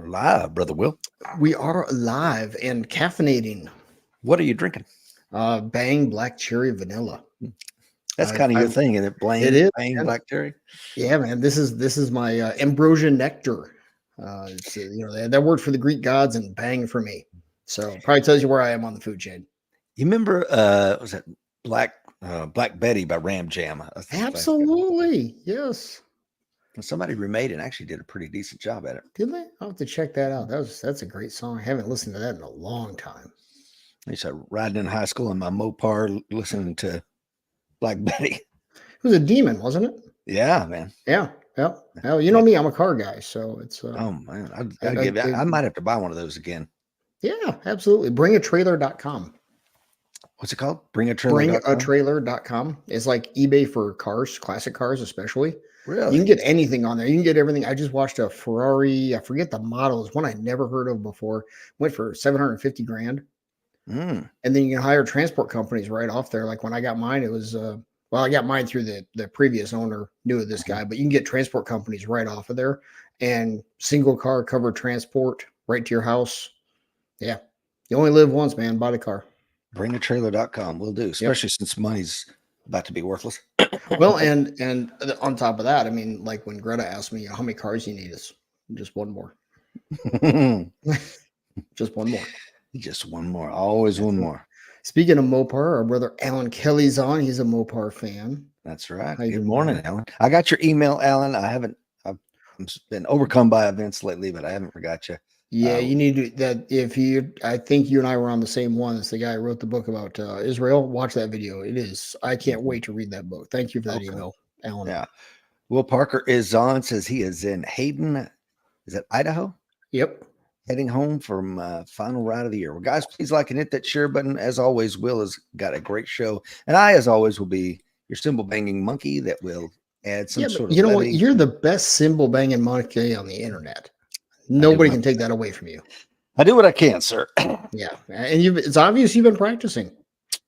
Live, Brother Will. We are live and caffeinating. What are you drinking? Bang Black Cherry Vanilla. That's kind of your thing, isn't it? It is, Bang man. Black Cherry. Yeah, man. This is my ambrosia nectar. It's that word for the Greek gods and bang for me. So probably tells you where I am on the food chain. You remember was that Black Betty by Ram Jam? Absolutely, yes. Somebody remade it and actually did a pretty decent job at it. Did they? I'll have to check that out. That's a great song. I haven't listened to that in a long time. I used to riding in high school in my Mopar listening to Black Betty. It was a demon, wasn't it? Yeah, man. Yeah. Well, you know me, I'm a car guy, so it's oh man, I might have to buy one of those again. Yeah, absolutely. Bringatrailer.com. What's it called? Bringatrailer.com. It's like eBay for cars, classic cars especially. Really? You can get anything on there. You can get everything. I just watched a Ferrari. I forget the model. It's one I never heard of before. Went for 750 grand. And then you can hire transport companies right off there. Like when I got mine, it was I got mine through the previous owner knew of this guy, but you can get transport companies right off of there and single car covered transport right to your house. Yeah. You only live once, man. Buy the car. Bringatrailer.com will do, especially since money's about to be worthless. Well, and on top of that, I mean, like when Greta asked me how many cars you need, is just one more. Just one more. Just one more. Always one more. Speaking of Mopar, our brother Alan Kelly's on. He's a Mopar fan. That's right. Good morning, Alan. I got your email, Alan. I've been overcome by events lately, but I haven't forgot you. Yeah, you need to that I think you and I were on the same one. It's the guy who wrote the book about Israel. Watch that video. It is. I can't wait to read that book. Thank you for that email, Alan. Yeah. Will Parker is on, says he is in Hayden. Is that Idaho? Yep. Heading home from final ride of the year. Well, guys, please like and hit that share button. As always, Will has got a great show. And I, as always, will be your cymbal banging monkey that will add some sort of. You know what? You're the best cymbal banging monkey on the internet. Nobody can take that away from you. I do what I can, sir. Yeah. And it's obvious you've been practicing.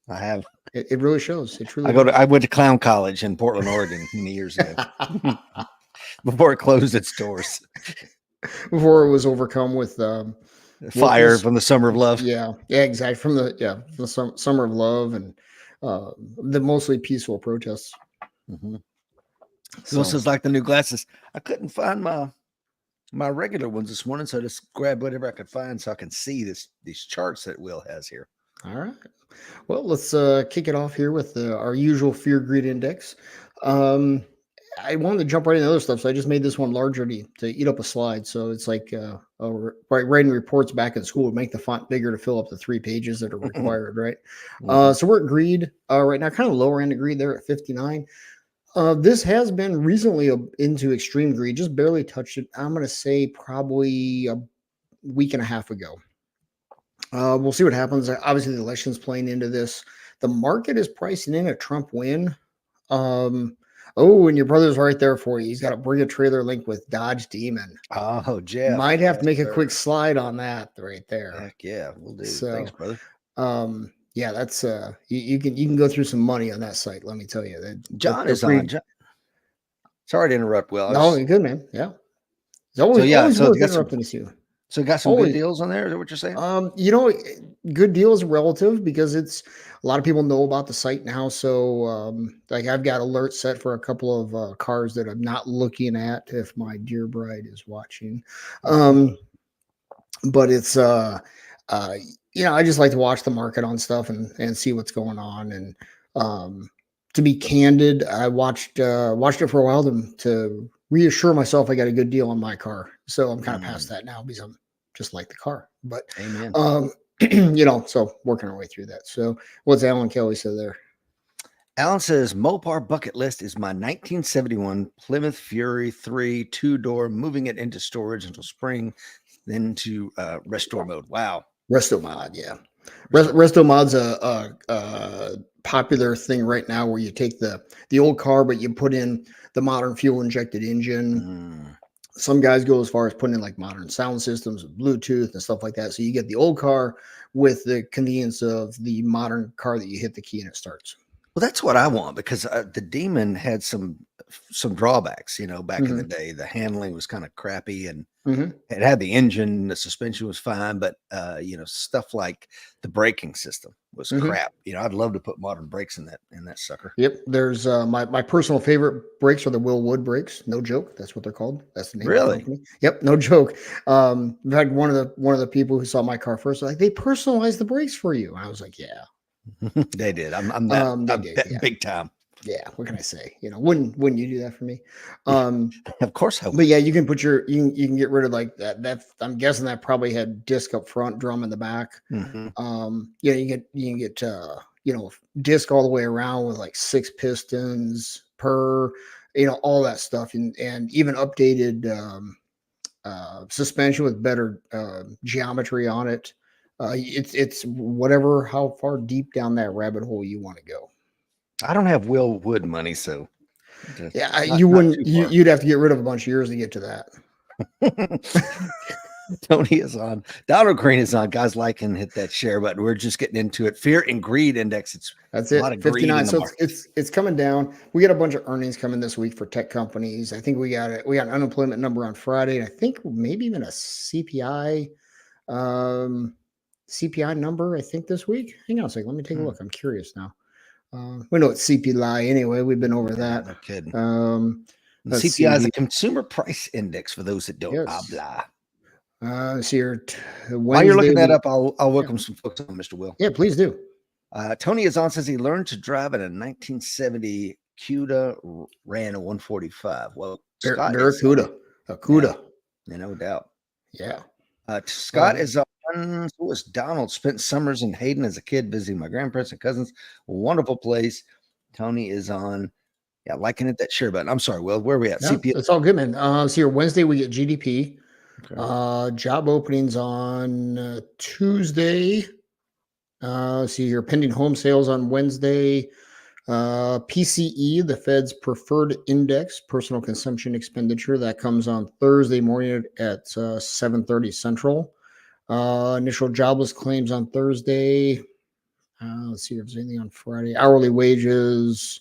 I have. It really shows. It truly I went to clown college in Portland, Oregon many years ago. Before it closed its doors. Before it was overcome with fire from the Summer of Love. Yeah, exactly. From the Summer of Love and the mostly peaceful protests. Mm-hmm. So this is like the new glasses. I couldn't find my regular ones this morning, so I just grabbed whatever I could find so I can see these charts that Will has here. All right. Well, let's kick it off here with our usual fear greed index. I wanted to jump right into other stuff, so I just made this one larger to eat up a slide. So it's like writing reports back in school would make the font bigger to fill up the 3 pages that are required, right? So we're at greed right now, kind of lower end of greed there at 59. This has been recently into extreme greed, just barely touched it. I'm going to say probably a week and a half ago. We'll see what happens. Obviously, the election's playing into this. The market is pricing in a Trump win. Oh, and your brother's right there for you. He's got a Bring a Trailer link with Dodge Demon. Oh, Jeff. Might have to make a quick slide on that right there. Heck yeah, we'll do. So, thanks, brother. Yeah, that's you can go through some money on that site. Let me tell you that John is on. Sorry to interrupt, Will. No, you're good, man. Yeah, it's always worth interrupting you. So you got some good deals on there? Is that what you're saying? Good deals relative because it's a lot of people know about the site now. So like I've got alerts set for a couple of cars that I'm not looking at if my dear bride is watching. But it's I just like to watch the market on stuff and see what's going on. And to be candid, I watched it for a while to reassure myself I got a good deal on my car. So I'm kind of past that now because I'm just like the car. But amen. So working our way through that. So what's Alan Kelly said there? Alan says Mopar bucket list is my 1971 Plymouth Fury 3 2-door, moving it into storage until spring, then to restore mode. Wow. Resto mod, yeah. Resto mod's a popular thing right now where you take the old car, but you put in the modern fuel injected engine. Some guys go as far as putting in like modern sound systems with Bluetooth and stuff like that. So you get the old car with the convenience of the modern car that you hit the key and it starts. Well, that's what I want because the Demon had some drawbacks. You know, back in the Hmm. day, the handling was kind of crappy, and Hmm. it had the engine, the suspension was fine, but stuff like the braking system was Hmm. crap. I'd love to put modern brakes in that sucker. Yep. There's my personal favorite brakes are the Will Wood brakes. No joke. That's what they're called. That's the name of the Really, company. Yep. No joke. In fact, one of the people who saw my car first was like, they personalized the brakes for you. I was like, yeah. they did. They I'm did. that Yeah. big time. Yeah. What can I say? Wouldn't you do that for me? Um, Of course I but would. yeah, you can put you can get rid of like that. I'm guessing that probably had disc up front, drum in the back. Mhm. Yeah, you can get disc all the way around with like 6 pistons per, all that stuff, and even updated suspension with better geometry on it. It's whatever how far deep down that rabbit hole you want to go. I don't have Will Wood money, so Yeah, not you not wouldn't too far. you'd have to get rid of a bunch of years to get to that. Tony is on. Donald Green is on. Guys, like and hit that share button. We're just getting into it. Fear and greed index. It's That's a lot it. of greed 59. in the So it's market. it's it's coming down. We got a bunch of earnings coming this week for tech companies. I think we got an unemployment number on Friday, and I think maybe even a CPI number, I think this week. Hang on a second. Let me take a Hmm. look. I'm curious now. We know it's CPI anyway. We've been over Yeah, that. no kidding. Um, The let's CPI see is a here. consumer price index for those that don't Yes. habla. Let's see here. While you're Wednesday. looking that We up, I'll Yeah. welcome some folks on, Mr. Will. Yeah. Please do. Tony is on, says he learned to drive in a 1970 Cuda, ran a 145. Well, Scott is on. Barracuda. A Yeah, CUDA. no doubt. Yeah. Scott Uh, is on. So was Donald. Spent summers in Hayden as a kid visiting my grandparents and cousins. Wonderful place. Tony is on. Yeah, liking it, that share button. I'm sorry, Will. Where are we at? yeah. CPS. It's all good, man. So here Wednesday we get GDP. Okay. Job openings on Tuesday. See your pending home sales on Wednesday. PCE, the Fed's preferred index, personal consumption expenditure, that comes on Thursday morning at 7:30 Central. Initial jobless claims on Thursday. Let's see if there's anything on Friday. Hourly wages.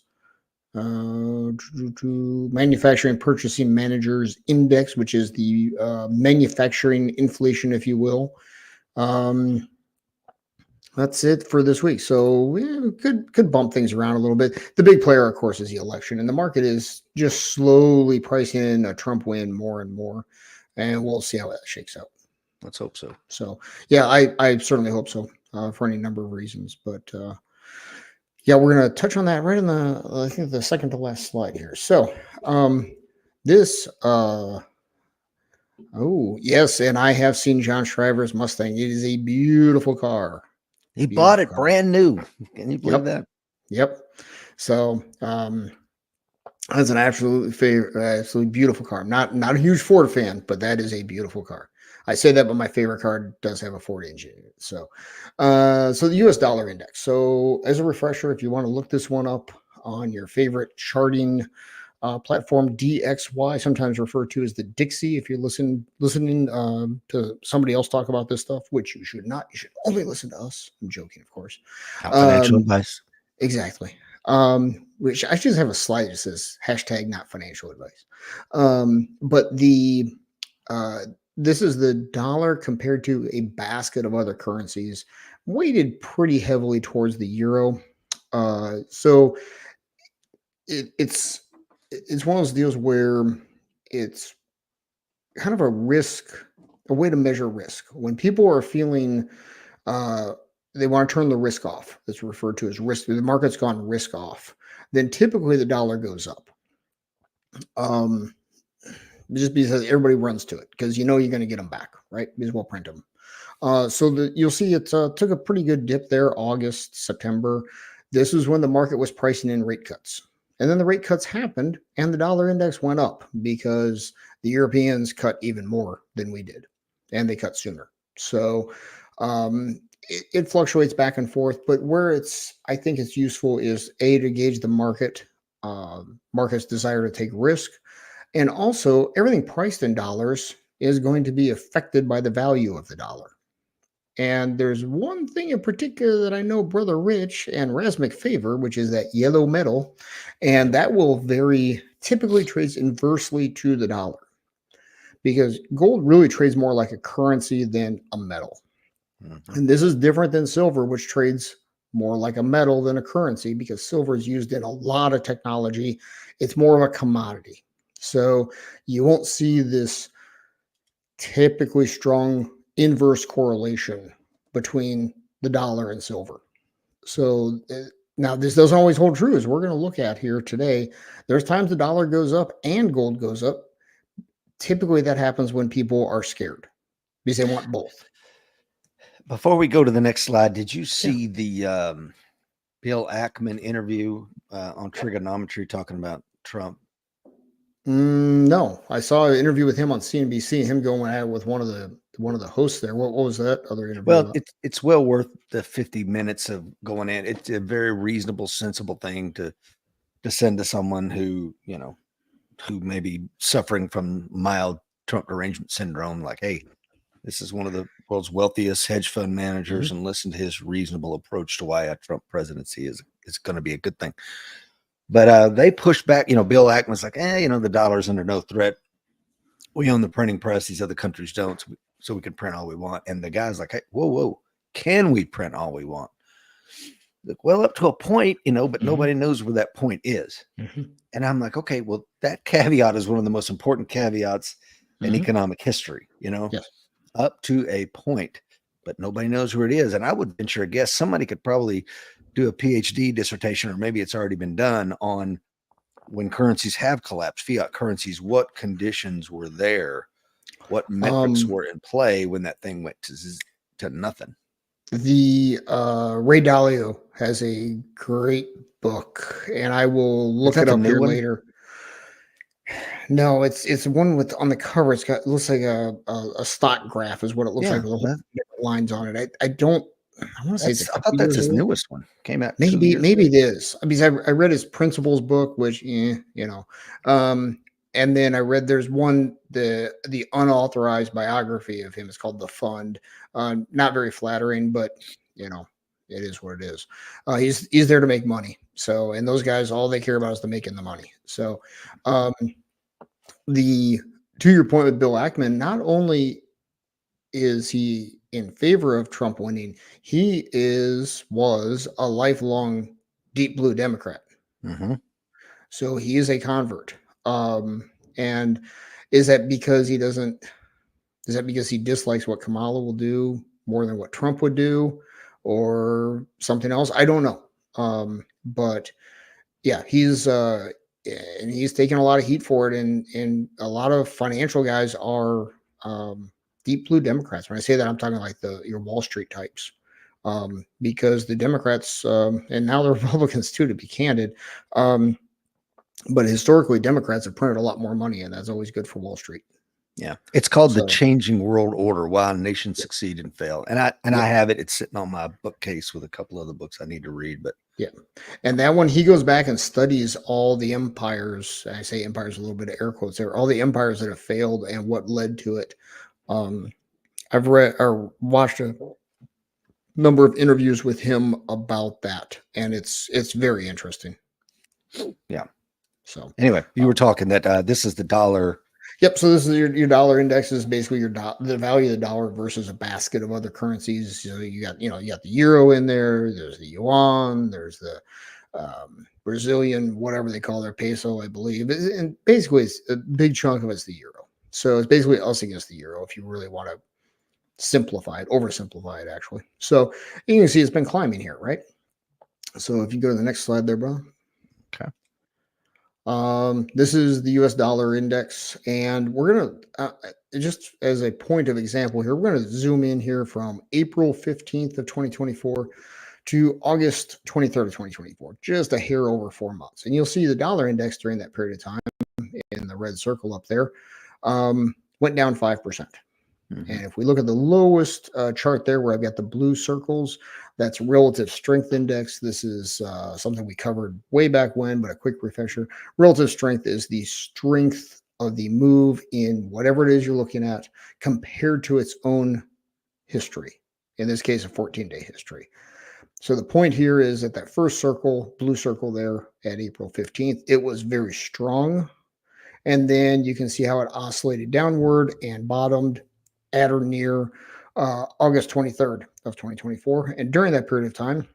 Manufacturing Purchasing Managers Index, which is the manufacturing inflation, if you will. Um, that's it for this week. So yeah, could bump things around a little bit. The big player, of course, is the election, and the market is just slowly pricing in a Trump win more and more, and we'll see how that shakes out. Let's hope so. So yeah, I certainly hope so for any number of reasons. But yeah, we're gonna touch on that right in the I think the second to last slide here. So this oh yes, and I have seen John Shriver's Mustang. It is a beautiful car. He bought Beautiful it car. brand new. Can you believe Yep. that? Yep. So that's an absolutely favorite, absolutely beautiful car. Not a huge Ford fan, but that is a beautiful car. I say that, but my favorite car does have a Ford engine in it. So the U.S. dollar index. So as a refresher, if you want to look this one up on your favorite charting platform, DXY, sometimes referred to as the Dixie. If you're listening to somebody else talk about this stuff, which you should not, you should only listen to us. I'm joking, of course. Not financial Um, advice. Exactly. Which I should have a slide that says hashtag not financial advice. But uh, this is the dollar compared to a basket of other currencies, weighted pretty heavily towards the euro. So it's one of those deals where it's kind of a risk, a way to measure risk. When people are feeling uh, they want to turn the risk off. That's referred to as risk. The market's gone risk off. Then typically the dollar goes up. Um, just because everybody runs to it because you're going to get them back, right? Because we'll print them. You'll see it took a pretty good dip there, August, September. This is when the market was pricing in rate cuts. And then the rate cuts happened and the dollar index went up because the Europeans cut even more than we did. And they cut sooner. So it fluctuates back and forth. But where I think it's useful is to gauge the market's desire to take risk. And also, everything priced in dollars is going to be affected by the value of the dollar. And there's one thing in particular that I know Brother Rich and Rasmic favor, which is that yellow metal. And that will very typically trades inversely to the dollar because gold really trades more like a currency than a metal. Mhm. And this is different than silver, which trades more like a metal than a currency because silver is used in a lot of technology. It's more of a commodity. So you won't see this typically strong inverse correlation between the dollar and silver. So now this doesn't always hold true as we're going to look at here today. There's times the dollar goes up and gold goes up. Typically that happens when people are scared because they want both. Before we go to the next slide, did you Yeah. see the Bill Ackman interview on trigonometry talking about Trump? No, I saw an interview with him on CNBC. Him going at it with one of the hosts there. What was that other interview Well, about? it's well worth the 50 minutes of going in. It's a very reasonable, sensible thing to send to someone who, who may be suffering from mild Trump derangement syndrome. Like, hey, this is one of the world's wealthiest hedge fund managers, and listen to his reasonable approach to why a Trump presidency is going to be a good thing. But they pushed back. Bill Ackman's like, the dollar's under no threat. We own the printing press; these other countries don't. So we can print all we want. And the guy's like, hey, whoa, can we print all we want? Like, well, up to a point, but nobody knows where that point is. And I'm like, okay, well, that caveat is one of the most important caveats in economic history, Yes. up to a point, but nobody knows where it is. And I would venture a guess somebody could probably do a PhD dissertation, or maybe it's already been done, on when currencies have collapsed, fiat currencies, what conditions were there, what metrics were in play when that thing went to nothing. The Ray Dalio has a great book, and I will look it up here later. No, it's one with on the cover. It looks like a stock graph is what it looks like with a whole different lines on it. I don't. I want to say it's a I couple thought that's years his old. newest one. Came out 2 Maybe years maybe ago. it is. I mean, I read his principles book, which and then I read there's one the unauthorized biography of him. It's called The Fund. Not very flattering, but it is what it is. He's there to make money. So, and those guys, all they care about is the making the money. So, the to your point with Bill Ackman, not only is he in favor of Trump winning, he was a lifelong deep blue Democrat. So he is a convert. And is that because is that because he dislikes what Kamala will do more than what Trump would do or something else? I don't know. But yeah, and he's taking a lot of heat for it. And a lot of financial guys are deep blue Democrats. When I say that, I'm talking like your Wall Street types. Because the Democrats, and now the Republicans too, to be candid, but historically Democrats have printed a lot more money, and that's always good for Wall Street. Yeah, it's called The So Changing World Order: Why Nations Succeed and Fail. And I have it. It's sitting on my bookcase with a couple other books I need to read. But yeah, and that one he goes back and studies all the empires. I say empires a little bit of air quotes there. All the empires that have failed and what led to it. I've read or watched a number of interviews with him about that, and it's very interesting. yeah. So anyway, you were talking that this is the dollar. Yep. So this is your dollar index is basically the value of the dollar versus a basket of other currencies. So you got the euro in there. There's the yuan. There's the Brazilian, whatever they call their peso, I believe. And basically, it's a big chunk of it's the euro. So it's basically us against the euro if you really want to simplify it, oversimplify it, actually. So you can see it's been climbing here, right? So if you go to the next slide there, bro. Okay. This is the US dollar index, and we're going to, just as a point of example here, we're going to zoom in here from April 15th of 2024 to August 23rd of 2024, just a hair over 4 months. And you'll see the dollar index during that period of time in the red circle up there went down 5%. And if we look at the lowest chart there where I've got the blue circles, that's relative strength index. This is something we covered way back when, but a quick refresher. Relative strength is the strength of the move in whatever it is you're looking at compared to its own history in this case, a 14-day history. So the point here is that first circle, blue circle there at April 15th, it was very strong. And then you can see how it oscillated downward and bottomed at or near August 23rd of 2024. And during that period of time,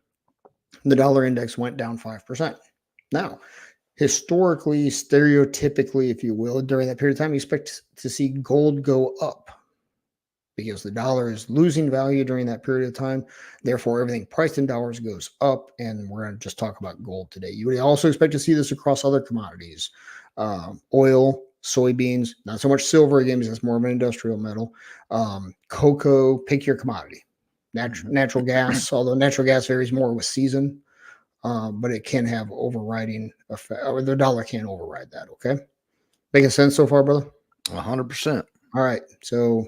the dollar index went down 5%. Now, historically, stereotypically, if you will, during that period of time, you expect to see gold go up because the dollar is losing value during that period of time. Therefore, everything priced in dollars goes up. And we're going to just talk about gold today. You would also expect to see this across other commodities, oil, soybeans, not so much silver, again, because that's more of an industrial metal, cocoa, pick your commodity. Natural gas, although natural gas varies more with season, but it can have overriding effect, or the dollar can override that. Okay. Making sense so far, brother? 100%. All right. So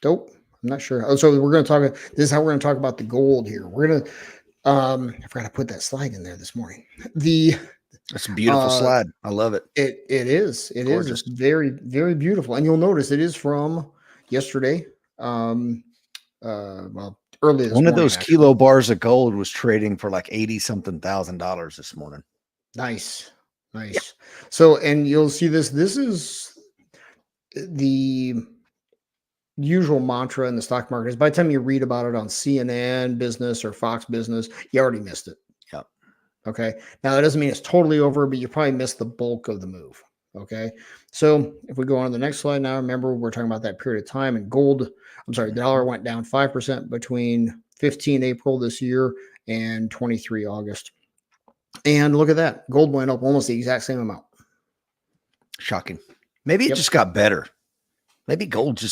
dope. I'm not sure. Oh, so we're going to talk. This is how we're going to talk about the gold here. We're going to. I forgot to put that slide in there this morning. That's a beautiful slide. I love it. It is. It is. It's very, very beautiful. And you'll notice it is from yesterday. Well, early this One of morning, those actually. kilo bars of gold was trading for like 80 something $1,000 this morning. Nice. So, and you'll see this. This is the usual mantra in the stock market is by the time you read about it on CNN Business or Fox Business, you already missed it. Yep. Okay. Now that doesn't mean it's totally over, but you probably missed the bulk of the move. Okay. So if we go on to the next slide now, remember we're talking about that period of time, and gold, the dollar went down 5% between 15 April this year and 23 August. And look at that. Gold went up almost the exact same amount. Shocking. Maybe it just got better. Maybe gold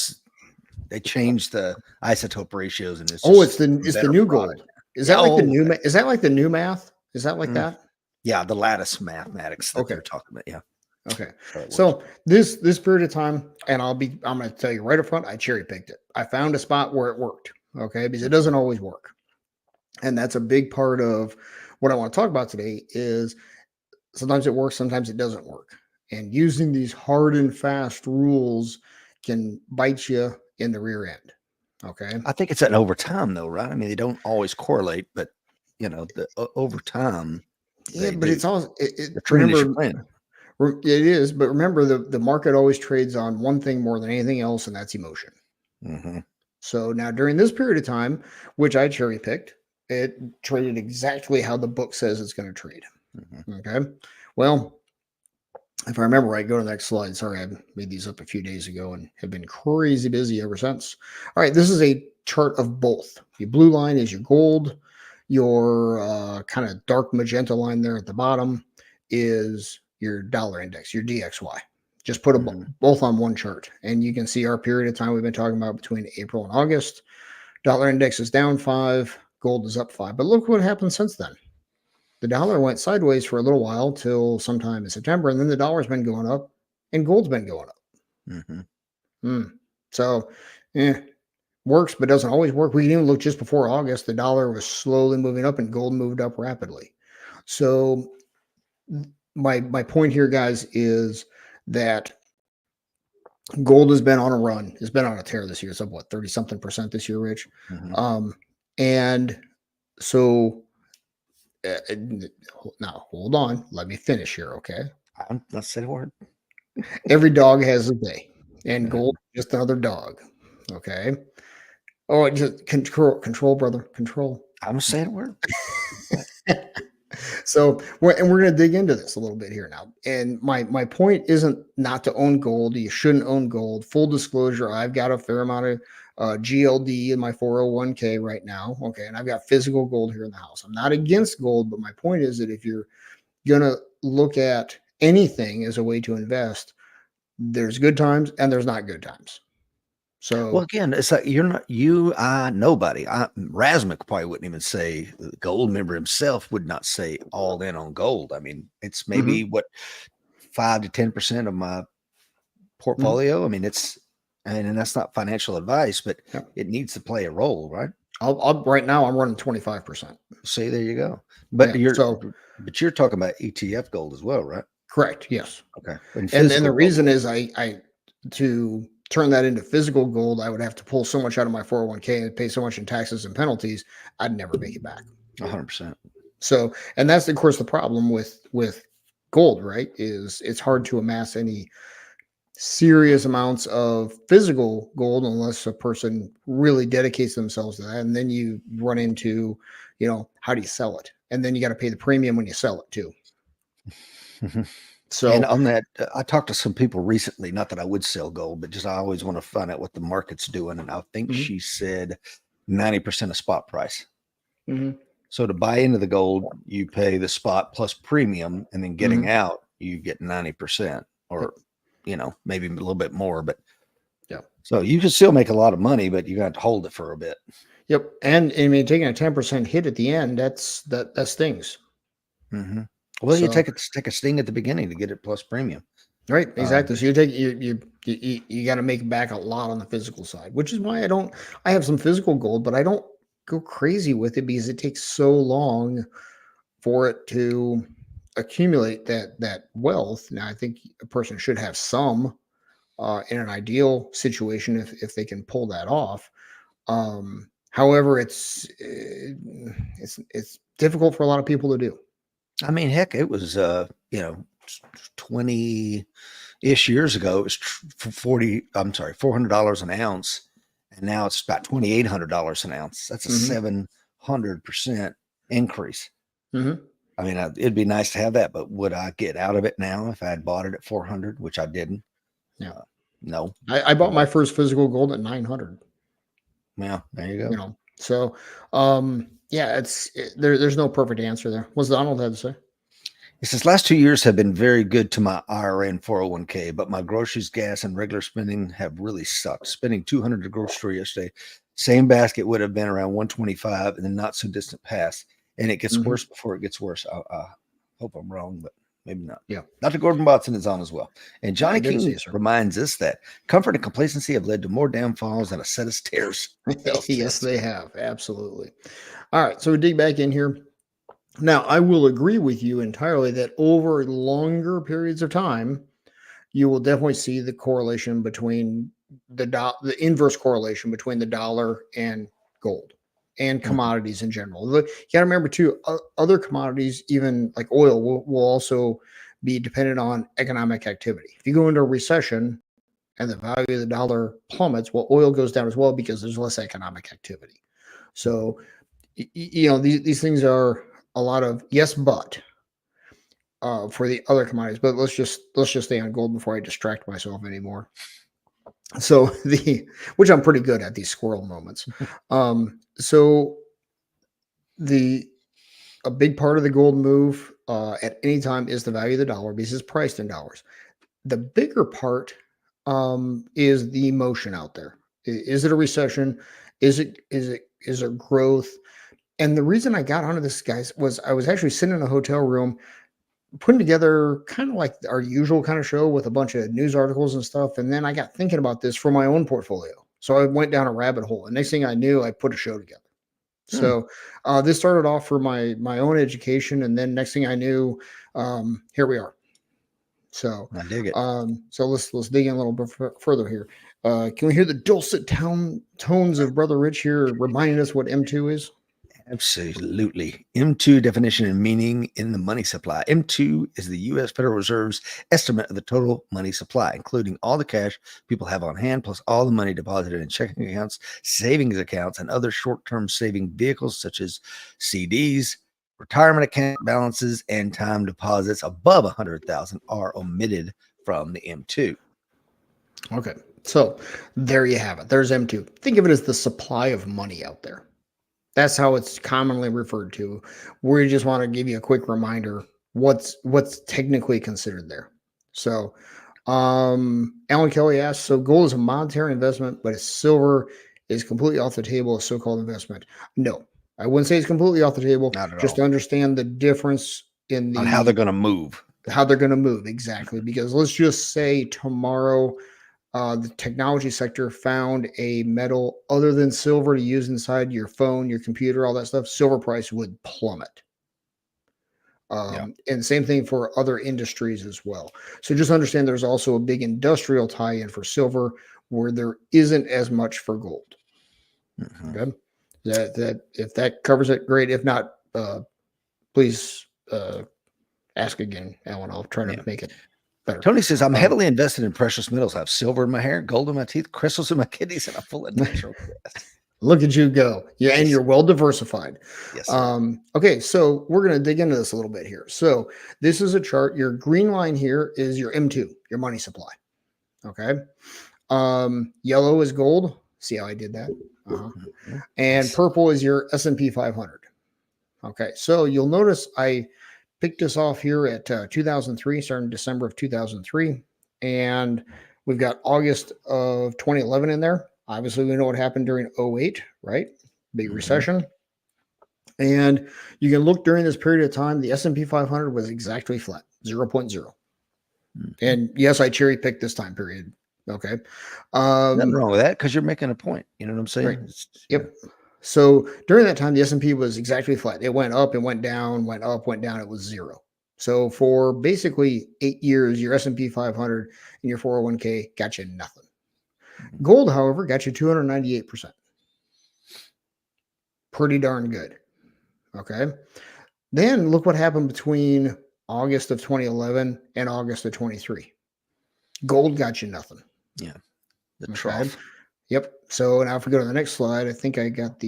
they changed the isotope ratios and it's the new product. gold. Is that like the new is that like the new math? Is that like that? Yeah, the lattice mathematics that they're talking about. Yeah. Okay. So this period of time, and I'm going to tell you right up front, I cherry picked it. I found a spot where it worked. Okay. Because it doesn't always work. And that's a big part of what I want to talk about today is sometimes it works, sometimes it doesn't work. And using these hard and fast rules can bite you in the rear end. Okay. I think it's over time though, right? I mean, they don't always correlate, but over time. Yeah, but it's all the trend is your plan. It is, but remember the market always trades on one thing more than anything else, and that's emotion. Mm-hmm. So now during this period of time, which I cherry picked, it traded exactly how the book says it's going to trade. Mm-hmm. Okay. Well, if I remember right, go to the next slide. Sorry, I made these up a few days ago and have been crazy busy ever since. All right, this is a chart of both. The blue line is your gold. Your kind of dark magenta line there at the bottom is your dollar index, your DXY. Just put them both on one chart. And you can see our period of time we've been talking about between April and August. Dollar index is down 5, gold is up 5. But look what happened since then. The dollar went sideways for a little while till sometime in September, and then the dollar's been going up and gold's been going up. Mm-hmm. So, works, but doesn't always work. We can even look just before August, the dollar was slowly moving up and gold moved up rapidly. So my point here, guys, is that gold has been on a run. It's been on a tear this year. It's up, 30-something% this year, Rich? Mm-hmm. And so now hold on. Let me finish here, okay? Let's say the word. Every dog has a day, and gold is just another dog, okay? Oh, just control, brother, control. I'm saying a word. So, we're going to dig into this a little bit here now. And my point isn't not to own gold. You shouldn't own gold. Full disclosure, I've got a fair amount of GLD in my 401k right now. Okay. And I've got physical gold here in the house. I'm not against gold, but my point is that if you're going to look at anything as a way to invest, there's good times and there's not good times. So, well, again, it's like nobody. Razmik probably wouldn't even say gold. Member himself would not say all in on gold. I mean, it's maybe 5 to 10% of my portfolio. I mean, and that's not financial advice, but it needs to play a role, right? Right now I'm running 25%. See, there you go. But you're talking about ETF gold as well, right? Correct. Yes. Okay. And the reason is I to turn that into physical gold, I would have to pull so much out of my 401k and pay so much in taxes and penalties, I'd never make it back. 100%. So, and that's of course the problem with gold, right? Is it's hard to amass any serious amounts of physical gold unless a person really dedicates themselves to that. And then you run into, how do you sell it? And then you got to pay the premium when you sell it too. And So, on that, I talked to some people recently, not that I would sell gold, but just I always want to find out what the market's doing. And I think Mhm. she said 90% of spot price. mhm, So to buy into the gold, you pay the spot plus premium, and then getting Mhm. out, you get 90% Yep. or, maybe a little bit more. But Yeah. so you can still make a lot of money, but you got to hold it for a bit. Yep. And I mean, taking a 10% hit at the end, that stings. Hmm. Well, you So, take a sting at the beginning to get it plus premium. right, Um, exactly. So you got to make back a lot on the physical side, which is why I have some physical gold, but I don't go crazy with it because it takes so long for it to accumulate that wealth. Now, I think a person should have some in an ideal situation if they can pull that off. However, it's difficult for a lot of people to do. I mean, heck, it was 20-ish years ago. It was $400 an ounce, and now it's about $2,800 an ounce. That's a Hmm 700% increase. hmm I mean, it'd be nice to have that, but would I get out of it now if I had bought it at 400, which I didn't? Yeah, No. I bought my But first physical gold at 900. yeah, there you go. So yeah, there's no perfect answer there. What's Donald had to say? It says last 2 years have been very good to my IRA and 401k, but my groceries, gas, and regular spending have really sucked. Spending 200 at the grocery store yesterday, same basket would have been around 125 in the not so distant past, and it gets Hmm worse before it gets worse. I hope I'm wrong, but maybe not. Yeah, Dr. Gordon Watson is on as well. And Johnny good to see King you, sir. reminds us that comfort and complacency have led to more downfalls than a set of stairs. Well Yes, said. they have. Absolutely. All right. So we dig back in here. Now, I will agree with you entirely that over longer periods of time, you will definitely see the correlation between the inverse correlation between the dollar and gold and Mhm. commodities in general. You got to remember too, other commodities, even like oil, will also be dependent on economic activity. If you go into a recession and the value of the dollar plummets, well, oil goes down as well because there's less economic activity. So, these things are a lot of yes, but for the other commodities. But let's just stay on gold before I distract myself anymore. So the which I'm pretty good at these squirrel moments. So the a big part of the gold move at any time is the value of the dollar because it's priced in dollars. The bigger part is the emotion out there. Is it a recession? Is it growth? And the reason I got onto this, guys, was I was actually sitting in a hotel room putting together kind of like our usual kind of show with a bunch of news articles and stuff. And then I got thinking about this for my own portfolio. So I went down a rabbit hole. And next thing I knew, I put a show together. Hmm, So this started off for my own education, and then next thing I knew, here we are. So I dig it. so let's dig in a little bit further here. Can we hear the dulcet tones of Brother Rich here reminding us what M2 is? Absolutely. M2 definition and meaning in the money supply. M2 is the U.S. Federal Reserve's estimate of the total money supply, including all the cash people have on hand, plus all the money deposited in checking accounts, savings accounts, and other short-term saving vehicles such as CDs, retirement account balances, and time deposits above 100,000 are omitted from the M2. Okay, so there you have it. There's M2. Think of it as the supply of money out there. That's how it's commonly referred to. We just want to give you a quick reminder what's technically considered there. So, Alan Kelly asks, so gold is a monetary investment, but silver is completely off the table as so-called investment. No, I wouldn't say it's completely off the table. Not at Just all. to understand the difference in On how they're going to move. how they're going to move exactly. Because let's just say tomorrow the technology sector found a metal other than silver to use inside your phone, your computer, all that stuff, silver price would plummet. Yeah. And same thing for other industries as well. So just understand there's also a big industrial tie in for silver, where there isn't as much for gold. Mhm. Okay. That if that covers it, great. If not, please ask again, Alan. I'll try to Yeah. make it better. Tony says, I'm Um, heavily invested in precious metals. I have silver in my hair, gold in my teeth, crystals in my kidneys, and I'm full of natural gas. Look at you go. Yeah, and Yes. you're well diversified. Yes, sir. Okay, so we're going to dig into this a little bit here. So this is a chart. Your green line here is your M2, your money supply. Okay. Yellow is gold. See how I did that? Mhm. And Yes. purple is your S&P 500. Okay, so you'll notice I picked this off here at 2003, starting December of 2003, and we've got August of 2011 in there. Obviously, we know what happened during 08, right? Big Mhm. recession. And you can look during this period of time, the S&P 500 was exactly flat, 0.0. Mhm. And yes, I cherry picked this time period. Okay. Nothing wrong with that because you're making a point. You know what I'm saying? Right. Yep. So during that time, the S&P was exactly flat. It went up, it went down, went up, went down. It was zero. So for basically 8 years, your S&P 500 and your 401k got you nothing. Mhm. Gold, however, got you 298%. Pretty darn good. Okay. Then look what happened between August of 2011 and August of 23. Gold got you nothing. Yeah. The Okay. trough. Yep. So now if we go to the next slide, I think I got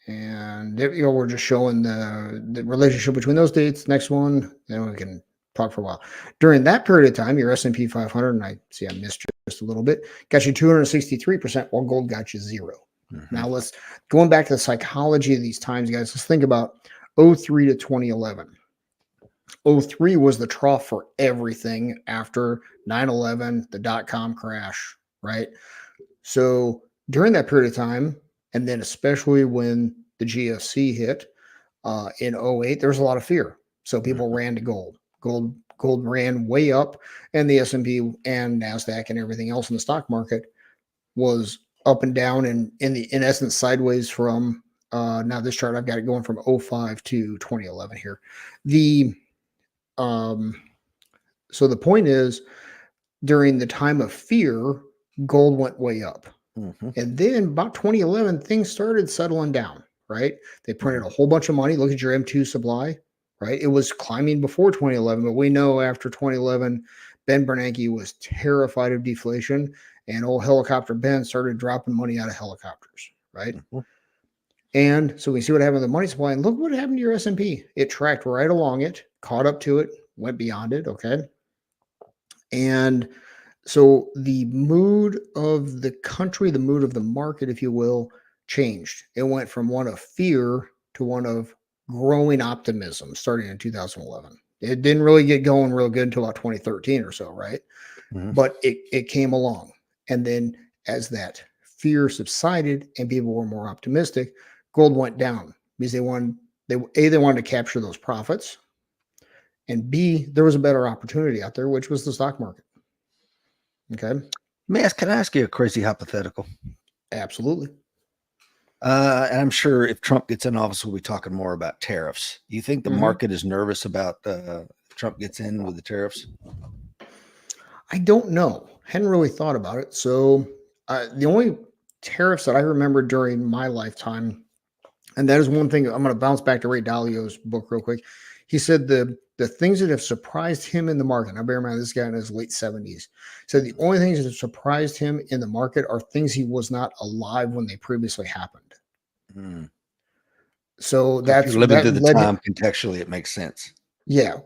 and we're just showing the relationship between those dates. Next one, then we can talk for a while. During that period of time, your S&P 500, and I see I missed just a little bit, got you 263%, while gold got you 0. Mhm. Now let's going back to the psychology of these times, guys. Let's think about 03 to 2011. 03 was the trough for everything after 9/11, the dot-com crash, right? So during that period of time, and then especially when the GFC hit in 08, there was a lot of fear. So people ran to gold. Gold ran way up, and the S&P and NASDAQ and everything else in the stock market was up and down and in essence sideways from now this chart I've got it going from 05 to 2011 here. The so the point is during the time of fear, gold went way up. Mhm. And then about 2011, things started settling down, right? They printed a whole bunch of money. Look at your M2 supply, right? It was climbing before 2011, but we know after 2011, Ben Bernanke was terrified of deflation, and old helicopter Ben started dropping money out of helicopters, right? Mhm. And so we see what happened to the money supply, and look what happened to your S&P. It tracked right along it, caught up to it, went beyond it, okay? And so the mood of the country, the mood of the market, if you will, changed. It went from one of fear to one of growing optimism starting in 2011. It didn't really get going real good until about 2013 or so, right? Mhm. But it came along. And then as that fear subsided and people were more optimistic, gold went down because they wanted to capture those profits, and B, there was a better opportunity out there, which was the stock market. Okay. Can I ask you a crazy hypothetical? Absolutely. And I'm sure if Trump gets in office, we'll be talking more about tariffs. You think the Mhm. market is nervous about if Trump gets in with the tariffs? I don't know. Hadn't really thought about it. So the only tariffs that I remember during my lifetime, and that is one thing I'm going to bounce back to Ray Dalio's book real quick. He said the things that have surprised him in the market. Now, bear in mind, this guy in his late 70s said the only things that have surprised him in the market are things he was not alive when they previously happened. Mm. So So if you're living that through the led him, time contextually, it makes sense. yeah,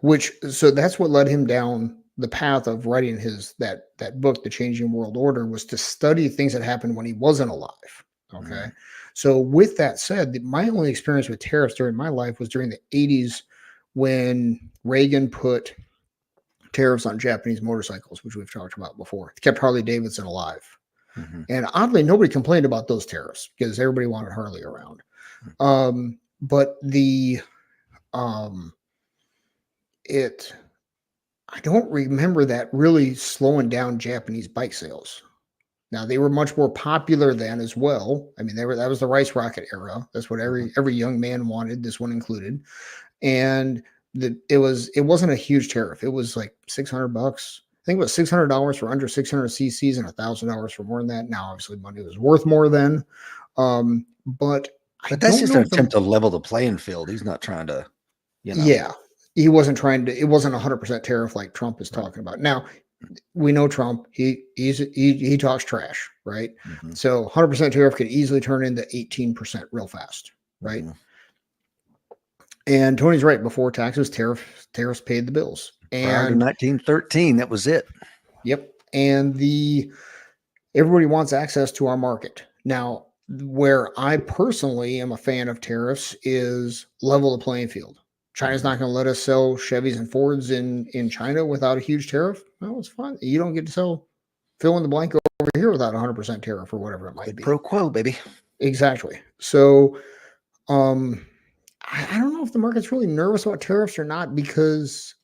so that's what led him down the path of writing that book, The Changing World Order, was to study things that happened when he wasn't alive. Okay. Mm. So with that said, my only experience with tariffs during my life was during the 80s when Reagan put tariffs on Japanese motorcycles, which we've talked about before. It kept Harley Davidson alive. Mhm. And oddly, nobody complained about those tariffs because everybody wanted Harley around. But um it I don't remember that really slowing down Japanese bike sales. Now they were much more popular then as well. I mean, that was the rice rocket era. That's what Mhm. every young man wanted, this one included. And it wasn't a huge tariff. It was like $600. think it was $600 for under 600 cc's and $1,000 for more than that. Now, obviously, money was worth more then, but I But that's don't just know an if the attempt to level the playing field. He's not trying to, you know. yeah, he wasn't trying to. It wasn't 100% tariff like Trump is Right. talking about. Now, we know Trump. He talks trash, right? Mhm, So 100% tariff could easily turn into 18% real fast, right? mhm. And Tony's right. Before taxes, tariffs paid the bills. Prior to And 1913, that was it. yep, and the everybody wants access to our market. Now, where I personally am a fan of tariffs is level the playing field. China's Mhm. not going to let us sell Chevys and Fords in China without a huge tariff. No, it's fine. You don't get to sell fill in the blank over here without 100% tariff or whatever it might Quid be. pro quo, baby. Exactly. So, um, I don't know if the market's really nervous about tariffs or not because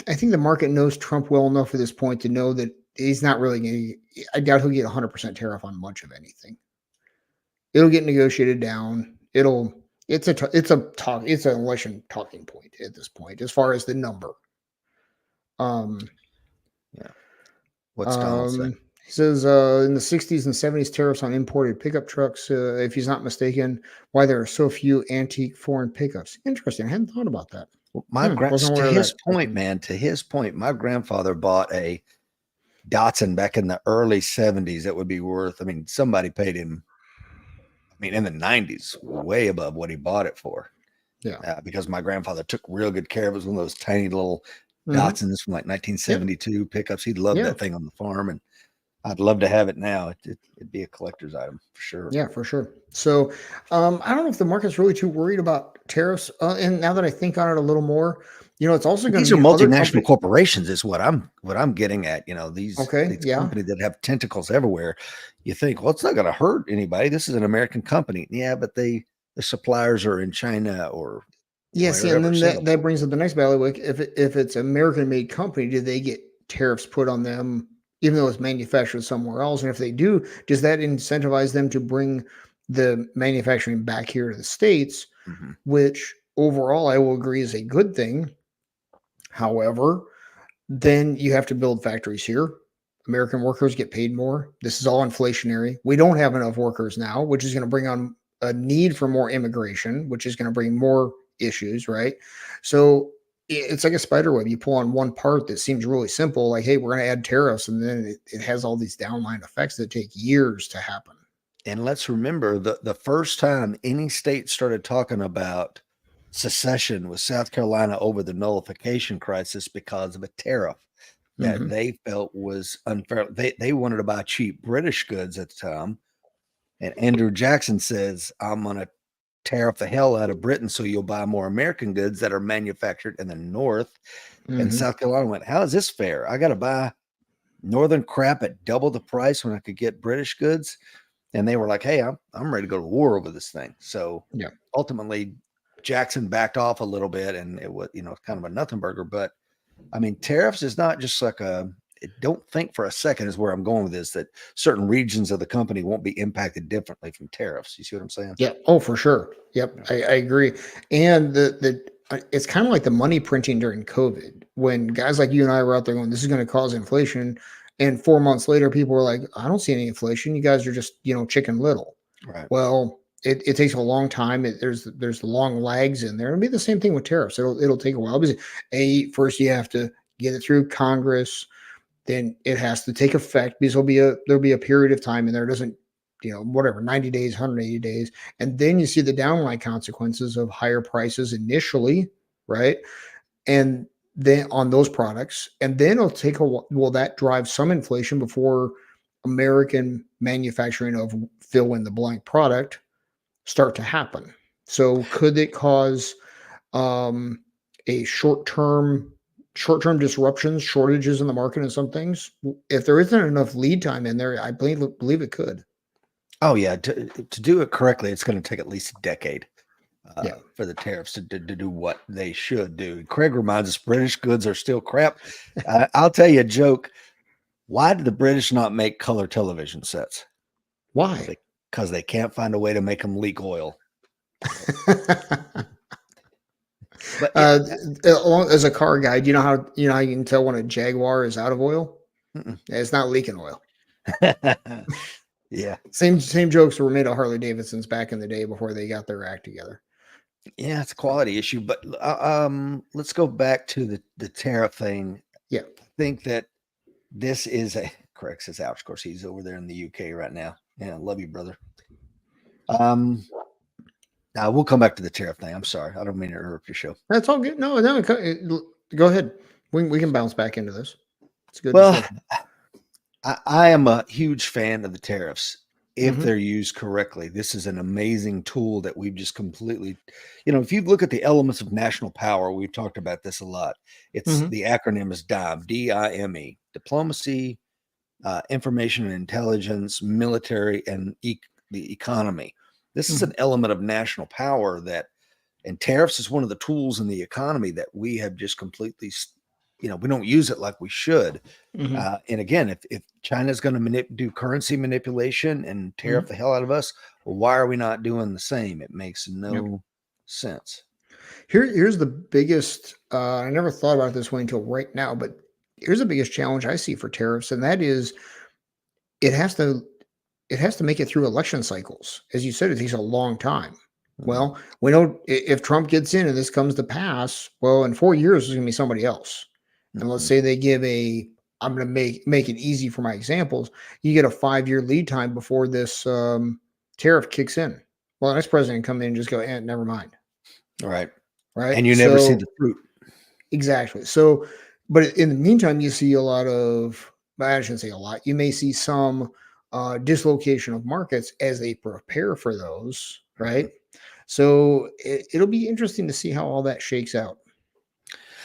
I think the market knows Trump well enough at this point to know that he's not really going to. I doubt he'll get 100% tariff on much of anything. It'll get negotiated down. It's an election talking point at this point as far as the number. Um, Yeah. What's Donald say? he says in the 60s and 70s, tariffs on imported pickup trucks, if he's not mistaken, why there are so few antique foreign pickups. Interesting. I hadn't thought about that. Well, Wasn't to aware of his that. point, man, to his point, my grandfather bought a Datsun back in the early 70s that would be worth, I mean, somebody paid him, I mean, in the 90s, way above what he bought it for. Yeah. Because my grandfather took real good care of it. It was one of those tiny little Mhm. Datsuns from like Yep. 1972 pickups. He loved Yeah. that thing on the farm, and I'd love to have it now. It'd be a collector's item for sure. Yeah, for sure. So, I don't know if the market's really too worried about tariffs. And now that I think on it a little more, it's also But going to these are mean other multinational companies. corporations, is what I'm getting at. You know, Okay. these Yeah. companies that have tentacles everywhere. You think, well, it's not going to hurt anybody. This is an American company. Yeah, but the suppliers are in China or Yeah. See, and wherever. then So that brings up the next bailiwick. If it's American made company, do they get tariffs put on them, even though it's manufactured somewhere else? And if they do, does that incentivize them to bring the manufacturing back here to the States, mhm. which overall I will agree is a good thing. However, then you have to build factories here. American workers get paid more. This is all inflationary. We don't have enough workers now, which is going to bring on a need for more immigration, which is going to bring more issues, right? So it's like a spider web. You pull on one part that seems really simple, like, hey, we're going to add tariffs, and then it has all these downline effects that take years to happen. And let's remember the first time any state started talking about secession was South Carolina over the nullification crisis because of a tariff that Hmm. they felt was unfair. They wanted to buy cheap British goods at the time. And Andrew Jackson says, I'm going to tariff the hell out of Britain so you'll buy more American goods that are manufactured in the North. And Hmm. South Carolina went, how is this fair? I got to buy Northern crap at double the price when I could get British goods. And they were like, hey, I'm ready to go to war over this thing. So Yeah. ultimately, Jackson backed off a little bit and it was, kind of a nothing burger. But I mean, tariffs is not just like don't think for a second is where I'm going with this, that certain regions of the company won't be impacted differently from tariffs. You see what I'm saying? Yeah. Oh, for sure. Yep. Yeah. I agree. And it's kind of like the money printing during COVID when guys like you and I were out there going, this is going to cause inflation. And 4 months later, people were like, I don't see any inflation. You guys are just, chicken little. Right. Well, it takes a long time. There's long lags in there. It'll be the same thing with tariffs. It'll take a while because first you have to get it through Congress, then it has to take effect because there'll be a period of time in there. It doesn't, whatever, 90 days, 180 days. And then you see the downline consequences of higher prices initially, right? And then on those products, and then it'll take a while. Will that drive some inflation before American manufacturing of fill in the blank product start to happen? So could it cause um, a short term disruptions, shortages in the market in some things? If there isn't enough lead time in there, I believe it could. Oh yeah. To do it correctly, it's going to take at least a decade Yeah. for the tariffs to do what they should do. Craig reminds us British goods are still crap. I'll tell you a joke. Why did the British not make color television sets? Why? Because they can't find a way to make them leak oil. But yeah, As a car guy, do you know how you can tell when a Jaguar is out of oil? mm-mm. It's not leaking oil. Yeah, Same jokes were made of Harley Davidsons back in the day before they got their act together. yeah, it's a quality issue. But let's go back to the tariff thing. Yeah. I think that this is a Craig says, ouch. Of course, he's over there in the UK right now. Yeah, love you, brother. Now we'll come back to the tariff thing. I'm sorry, I don't mean to interrupt your show. That's all good. No, no, go ahead. We can bounce back into this. It's a good Well, discussion. I am a huge fan of the tariffs if Mhm. they're used correctly. This is an amazing tool that we've just completely, if you look at the elements of national power, we've talked about this a lot. It's Mhm. the acronym is DIME, DIME, diplomacy, information and intelligence, military, and the economy. This is Mhm. an element of national power and tariffs is one of the tools in the economy that we have just completely, we don't use it like we should. Mhm. And again, if China's going to do currency manipulation and tariff Mhm. the hell out of us, well, why are we not doing the same? It makes Yep. no sense. Here's the biggest. I never thought about it this way until right now, but here's the biggest challenge I see for tariffs, and that is it has to it has to make it through election cycles. As you said, it takes a long time. Mhm. Well, we know if Trump gets in and this comes to pass, well, in 4 years, there's going to be somebody else. And let's Mhm. say they give I'm going to make it easy for my examples. You get a 5 year lead time before this tariff kicks in. Well, the next president come in and just go, never mind. All right. Right. And you never see So the fruit. exactly. So, but in the meantime, you see a lot of, I shouldn't say a lot, you may see some dislocation of markets as they prepare for those, Mhm. right? So it'll be interesting to see how all that shakes out.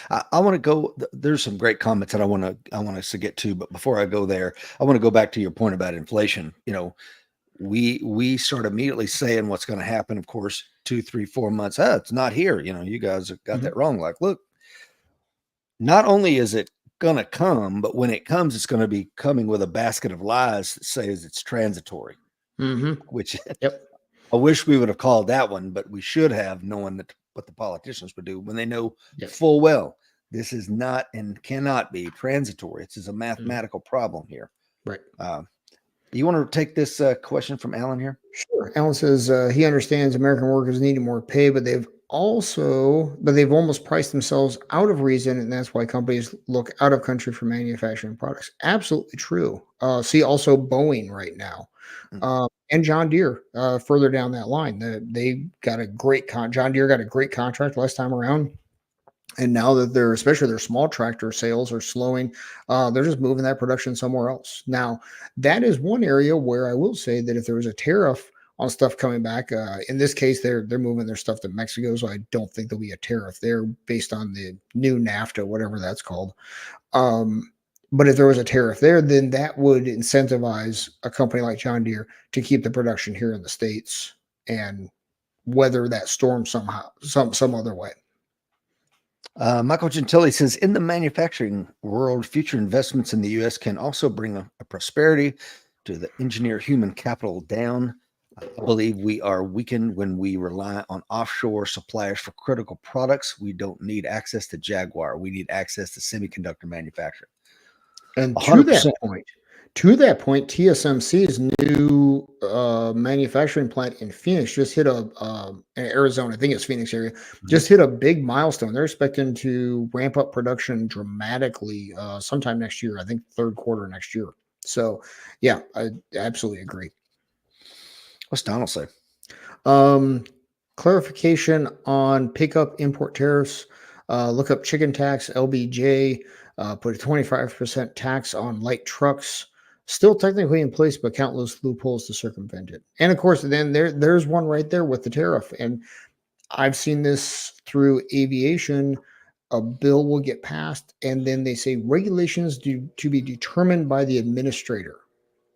I want to go. There's some great comments that I want us to get to, but before I go there, I want to go back to your point about inflation. We start immediately saying what's going to happen. Of course, 2, 3, 4 months. It's not here. You guys have got Mhm. that wrong. Like, look, not only is it going to come, but when it comes, it's going to be coming with a basket of lies that says it's transitory. Mhm. Which Yep. I wish we would have called that one, but we should have known that what the politicians would do when they know Yep. full well this is not and cannot be transitory. It's a Mhm. mathematical problem here. Right. Uh, you want to take this question from Alan here? Sure. Alan says he understands American workers needing more pay, but they've almost priced themselves out of reason, and that's why companies look out of country for manufacturing products. Absolutely true. See also Boeing right now, Mm. and John Deere further down that line. They got a great John Deere got a great contract last time around. And now that especially their small tractor sales are slowing, they're just moving that production somewhere else. Now, that is one area where I will say that if there was a tariff on stuff coming back, in this case, they're moving their stuff to Mexico, so I don't think there'll be a tariff there based on the new NAFTA, whatever that's called. Um, but if there was a tariff there, then that would incentivize a company like John Deere to keep the production here in the states and weather that storm somehow, some other way. Michael Gentili says, in the manufacturing world, future investments in the U.S. can also bring a prosperity to the engineer human capital down. I believe we are weakened when we rely on offshore suppliers for critical products. We don't need access to Jaguar. We need access to semiconductor manufacturing. And 100%. to that point, TSMC's new manufacturing plant in Phoenix just hit in Arizona, I think it's Phoenix area, Mhm. just hit a big milestone. They're expecting to ramp up production dramatically sometime next year. I think third quarter next year. So, yeah, I absolutely agree. What's Donald say? Um, Clarification on pickup import tariffs. Look up chicken tax, LBJ. Put a 25% tax on light trucks. Still technically in place, but countless loopholes to circumvent it. And of course, then there's one right there with the tariff. And I've seen this through aviation. A bill will get passed, and then they say regulations to be determined by the administrator.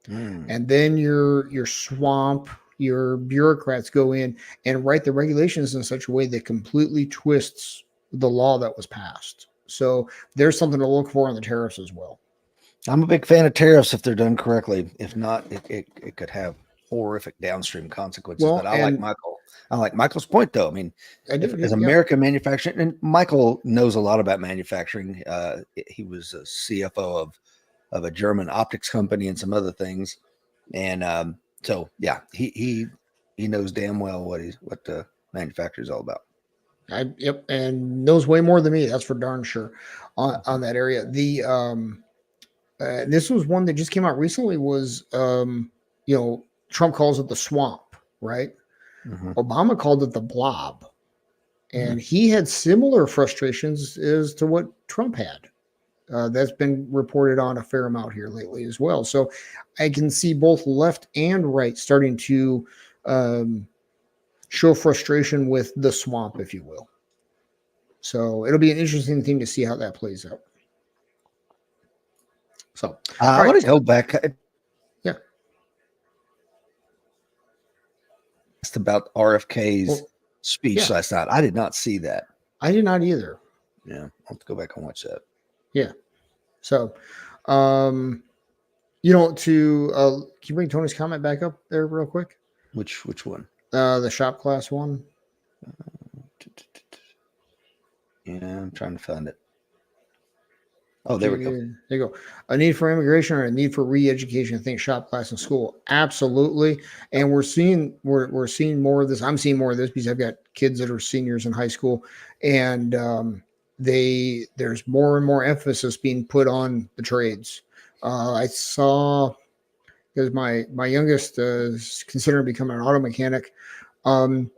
Mm. And then your swamp, your bureaucrats go in and write the regulations in such a way that completely twists the law that was passed. So there's something to look for on the tariffs as well. I'm a big fan of tariffs if they're done correctly. If not, it could have horrific downstream consequences. Well, But I like and Michael. I like Michael's point, though. I mean, I do. as Yeah. American manufacturing, and Michael knows a lot about manufacturing. He was a CFO of a German optics company and some other things, and so yeah, he knows damn well what the manufacturer is all about. Yep, and knows way more than me. That's for darn sure on that area. This was one that just came out recently. Was Trump calls it the swamp, right? Mhm. Obama called it the blob, Mhm. and he had similar frustrations as to what Trump had. That's been reported on a fair amount here lately as well. So I can see both left and right starting to show frustration with the swamp, if you will. So it'll be an interesting thing to see how that plays out. So, all I right. want to go back. Yeah. It's about RFK's Well, speech yeah. last night. I did not see that. I did not either. Yeah, I'll have to go back and watch that. Yeah. So, can you bring Tony's comment back up there real quick? Which one? The shop class one. Yeah, I'm trying to find it. Oh, there we go. There you go. A need for immigration or a need for re-education. I think shop class in school. Absolutely. And we're seeing more of this. I'm seeing more of this because I've got kids that are seniors in high school, and there's more and more emphasis being put on the trades. I saw, because my youngest is considering becoming an auto mechanic. The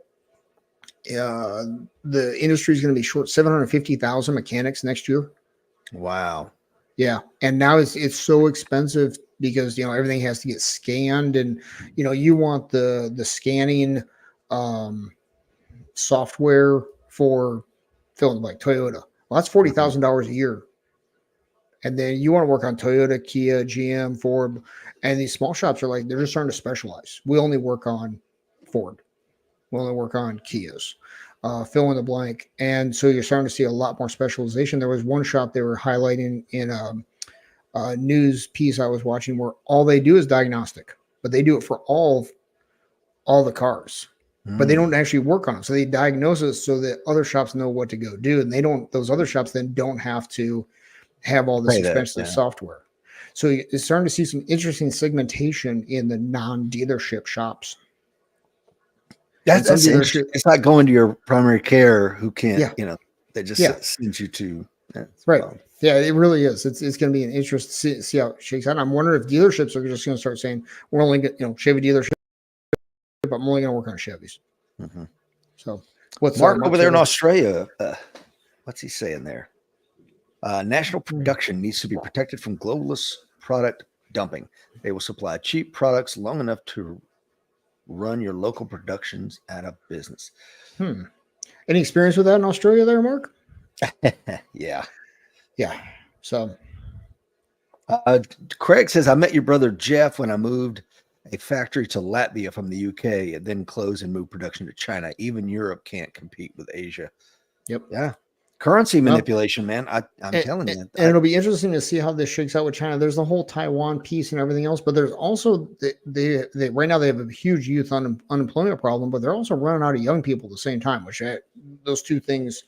industry is going to be short 750,000 mechanics next year. Wow. Yeah, and now it's so expensive because everything has to get scanned, and you want the scanning software for fill in like Toyota. Well, that's $40,000 a year, and then you want to work on Toyota, Kia, GM, Ford, and these small shops are like they're just starting to specialize. We only work on Ford. We only work on Kias. Fill in the blank. And so you're starting to see a lot more specialization. There was one shop they were highlighting in a news piece I was watching where all they do is diagnostic, but they do it for all the cars, but they don't actually work on them. So they diagnose it so that other shops know what to go do. And those other shops then don't have to have all this expensive software. So you're starting to see some interesting segmentation in the non-dealership shops. That's interesting. It's not going to your primary care who can't, they just send you to. Right. Yeah, it really is. It's going to be an interest to see how it shakes out. I'm wondering if dealerships are just going to start saying, we're only going Chevy dealership, but I'm only going to work on Chevys. Mm-hmm. So what's Mark over there in Australia? What's he saying there? National production needs to be protected from globalist product dumping. They will supply cheap products long enough to run your local productions out of business. Any experience with that in Australia there, Mark? Yeah. So Craig says, I met your brother Jeff when I moved a factory to Latvia from the UK and then closed and moved production to China. Even Europe can't compete with Asia. Yep. Yeah. Currency manipulation, man. I'm telling you. And it'll be interesting to see how this shakes out with China. There's the whole Taiwan piece and everything else, but there's also they right now they have a huge youth unemployment problem, but they're also running out of young people at the same time, which those two things,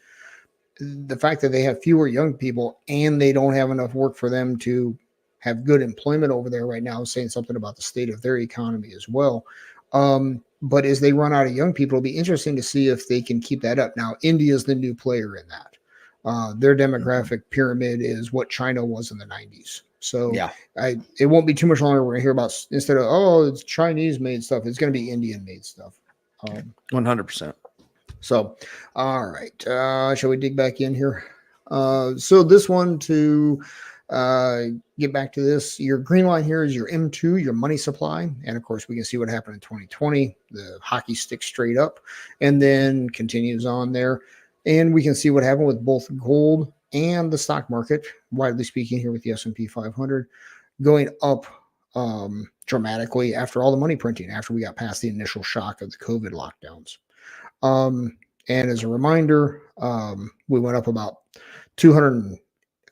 the fact that they have fewer young people and they don't have enough work for them to have good employment over there right now is saying something about the state of their economy as well. But as they run out of young people, it'll be interesting to see if they can keep that up. Now, India is the new player in that. Their demographic pyramid is what China was in the 90s. So it won't be too much longer. We're going to hear about, instead of, it's Chinese made stuff, it's going to be Indian made stuff. 100%. So, all right. Shall we dig back in here? So this one, to get back to this, your green line here is your M2, your money supply. And of course, we can see what happened in 2020. The hockey stick straight up and then continues on there. And we can see what happened with both gold and the stock market, widely speaking, here with the S&P 500 going up dramatically after all the money printing, after we got past the initial shock of the COVID lockdowns. And as a reminder, we went up about 200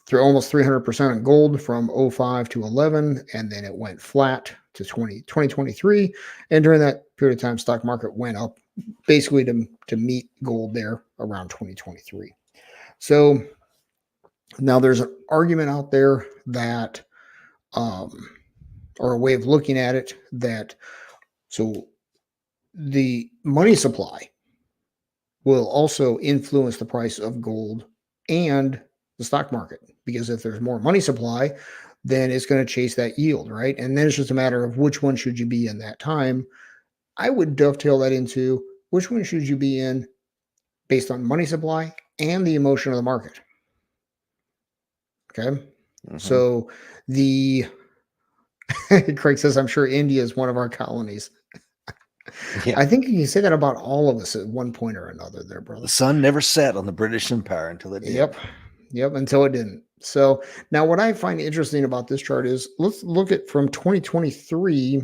through almost 300% on gold from 05 to 11, and then it went flat to 2023. And during that period of time, stock market went up basically to meet gold there around 2023. So now there's an argument out there that, or a way of looking at it, that so the money supply will also influence the price of gold and the stock market, because if there's more money supply, then it's going to chase that yield, right? And then it's just a matter of which one should you be in that time. I would dovetail that into which one should you be in based on money supply and the emotion of the market. Okay. So the Craig says, I'm sure India is one of our colonies. Yeah. I think you can say that about all of us at one point or another there, brother. The sun never set on the British Empire until it did. Yep. Until it didn't. So now what I find interesting about this chart is let's look at from 2023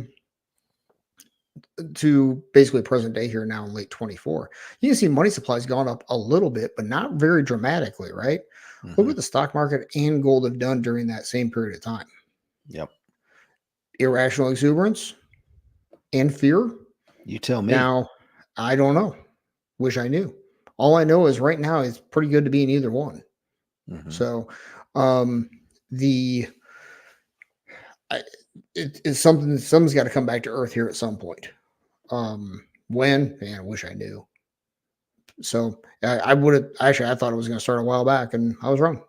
to basically present day here now in late 24. You can see money supply's gone up a little bit, but not very dramatically, right? Look what the stock market and gold have done during that same period of time. Yep. Irrational exuberance and fear. You tell me. Now, I don't know. Wish I knew. All I know is right now it's pretty good to be in either one. So it's something, something's got to come back to earth here at some point. When? Man, I wish I knew. So I would have actually, I thought it was going to start a while back, and I was wrong.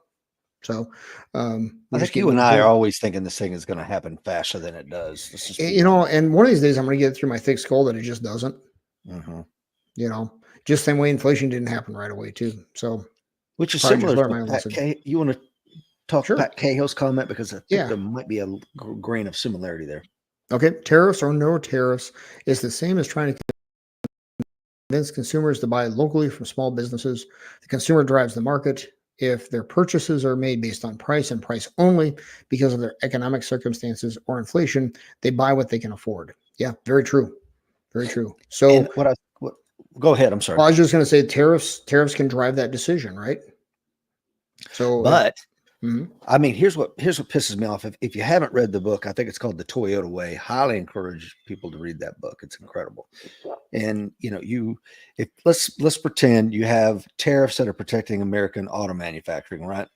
So I think you and I are always thinking this thing is going to happen faster than it does. You know, and one of these days I'm going to get through my thick skull that it just doesn't. You know, just same way inflation didn't happen right away too. So, which is similar to Pat Cahill. You want to talk Pat Cahill's comment, because I think there might be a grain of similarity there. Okay, tariffs or no tariffs is the same as trying to convince consumers to buy locally from small businesses. The consumer drives the market. If their purchases are made based on price and price only because of their economic circumstances or inflation, they buy what they can afford. Yeah, very true. Very true. So go ahead. I'm sorry. Well, I was just going to say tariffs can drive that decision, right? So, but I mean, here's what pisses me off. If you haven't read the book, I think it's called The Toyota Way. Highly encourage people to read that book. It's incredible. And you know, let's pretend you have tariffs that are protecting American auto manufacturing, right?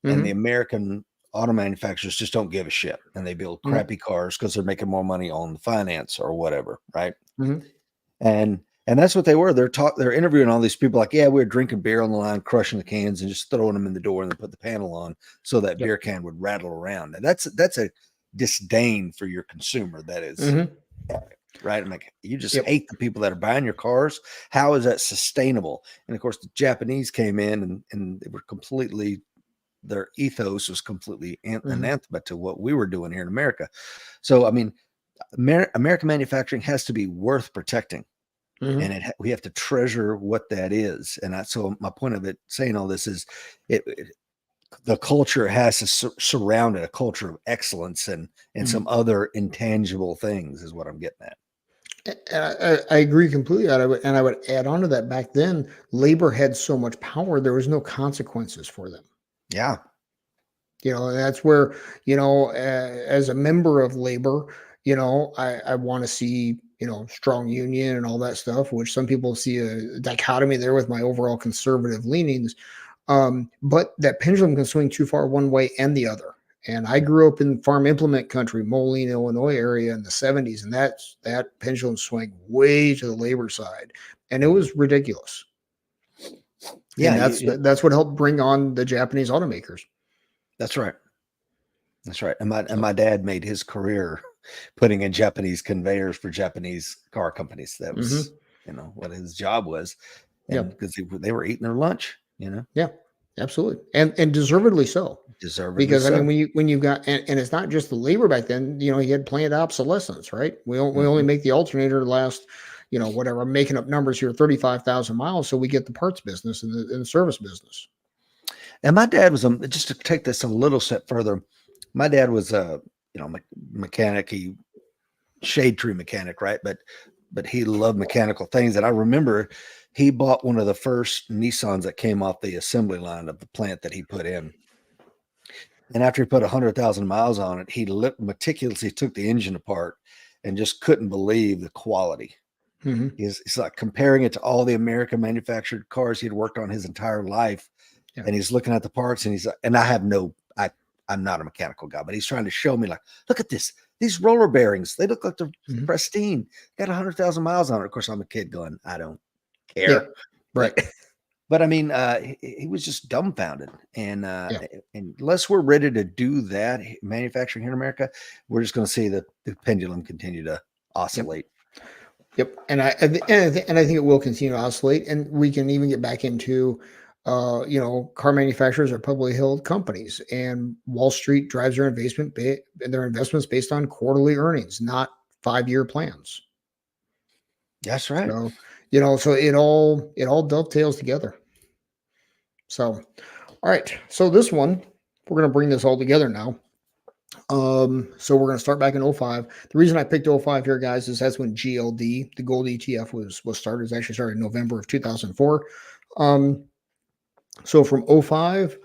And the American auto manufacturers just don't give a shit, and they build crappy cars because they're making more money on the finance or whatever, right? And that's what they were. They're interviewing all these people like, yeah, we're drinking beer on the line, crushing the cans and just throwing them in the door and then put the panel on so that beer can would rattle around. And that's a disdain for your consumer. That is right. I'm like, you just hate the people that are buying your cars. How is that sustainable? And of course, the Japanese came in and they were completely, their ethos was completely anathema to what we were doing here in America. So, I mean, American manufacturing has to be worth protecting. And we have to treasure what that is. And so my point of it saying all this is the culture has to surround it, a culture of excellence and some other intangible things is what I'm getting at. I agree completely. And I would add on to that. Back then, labor had so much power, there was no consequences for them. Yeah. You know, that's where, you know, as a member of labor, you know, I want to see, you know, strong union and all that stuff, which some people see a dichotomy there with my overall conservative leanings. But that pendulum can swing too far one way and the other. And I grew up in farm implement country, Moline, Illinois area in the 70s. And that pendulum swung way to the labor side. And it was ridiculous. Yeah. And that's what helped bring on the Japanese automakers. That's right. That's right. And my dad made his career putting in Japanese conveyors for Japanese car companies. That was, you know, what his job was. And because they were eating their lunch, you know? Yeah, absolutely. And deservedly so. Because I mean, when you've got, and it's not just the labor back then, you know, you had planned obsolescence, right? We only make the alternator last, you know, whatever, I'm making up numbers here, 35,000 miles. So we get the parts business and the service business. And my dad was, just to take this a little step further, my dad was a, you know, mechanic, shade tree mechanic, right? But he loved mechanical things. And I remember he bought one of the first Nissans that came off the assembly line of the plant that he put in. And after he put 100,000 miles on it, he meticulously took the engine apart and just couldn't believe the quality. Hmm. He's like comparing it to all the American manufactured cars he had worked on his entire life. Yeah. And he's looking at the parts and he's like, and I'm not a mechanical guy, but he's trying to show me like, look at this, these roller bearings, they look like they're Mhm. pristine, got 100,000 miles on it. Of course, I'm a kid going, I don't Yeah. care. Right. But I mean, he was just dumbfounded. And Yeah. unless we're ready to do that, manufacturing here in America, we're just going to see the pendulum continue to oscillate. Yep. And I think it will continue to oscillate, and we can even get back into, car manufacturers are publicly held companies, and Wall Street drives their investments based on quarterly earnings, not 5-year plans. That's right. So, so it all dovetails together. So, all right. So this one, we're going to bring this all together now. So we're going to start back in '05. The reason I picked '05 here, guys, is that's when GLD, the gold ETF, was started. It actually started in November of 2004. So from '05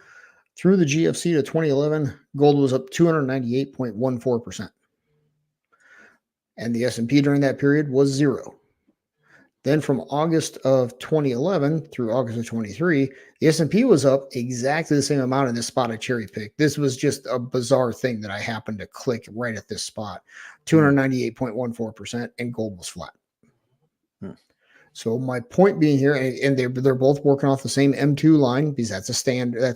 through the GFC to 2011, gold was up 298.14%. And the S&P during that period was zero. Then from August of 2011 through August of 23, the S&P was up exactly the same amount in this spot I cherry picked. This was just a bizarre thing that I happened to click right at this spot, 298.14%, and gold was flat. Hmm. So my point being here, and they're both working off the same M2 line because that's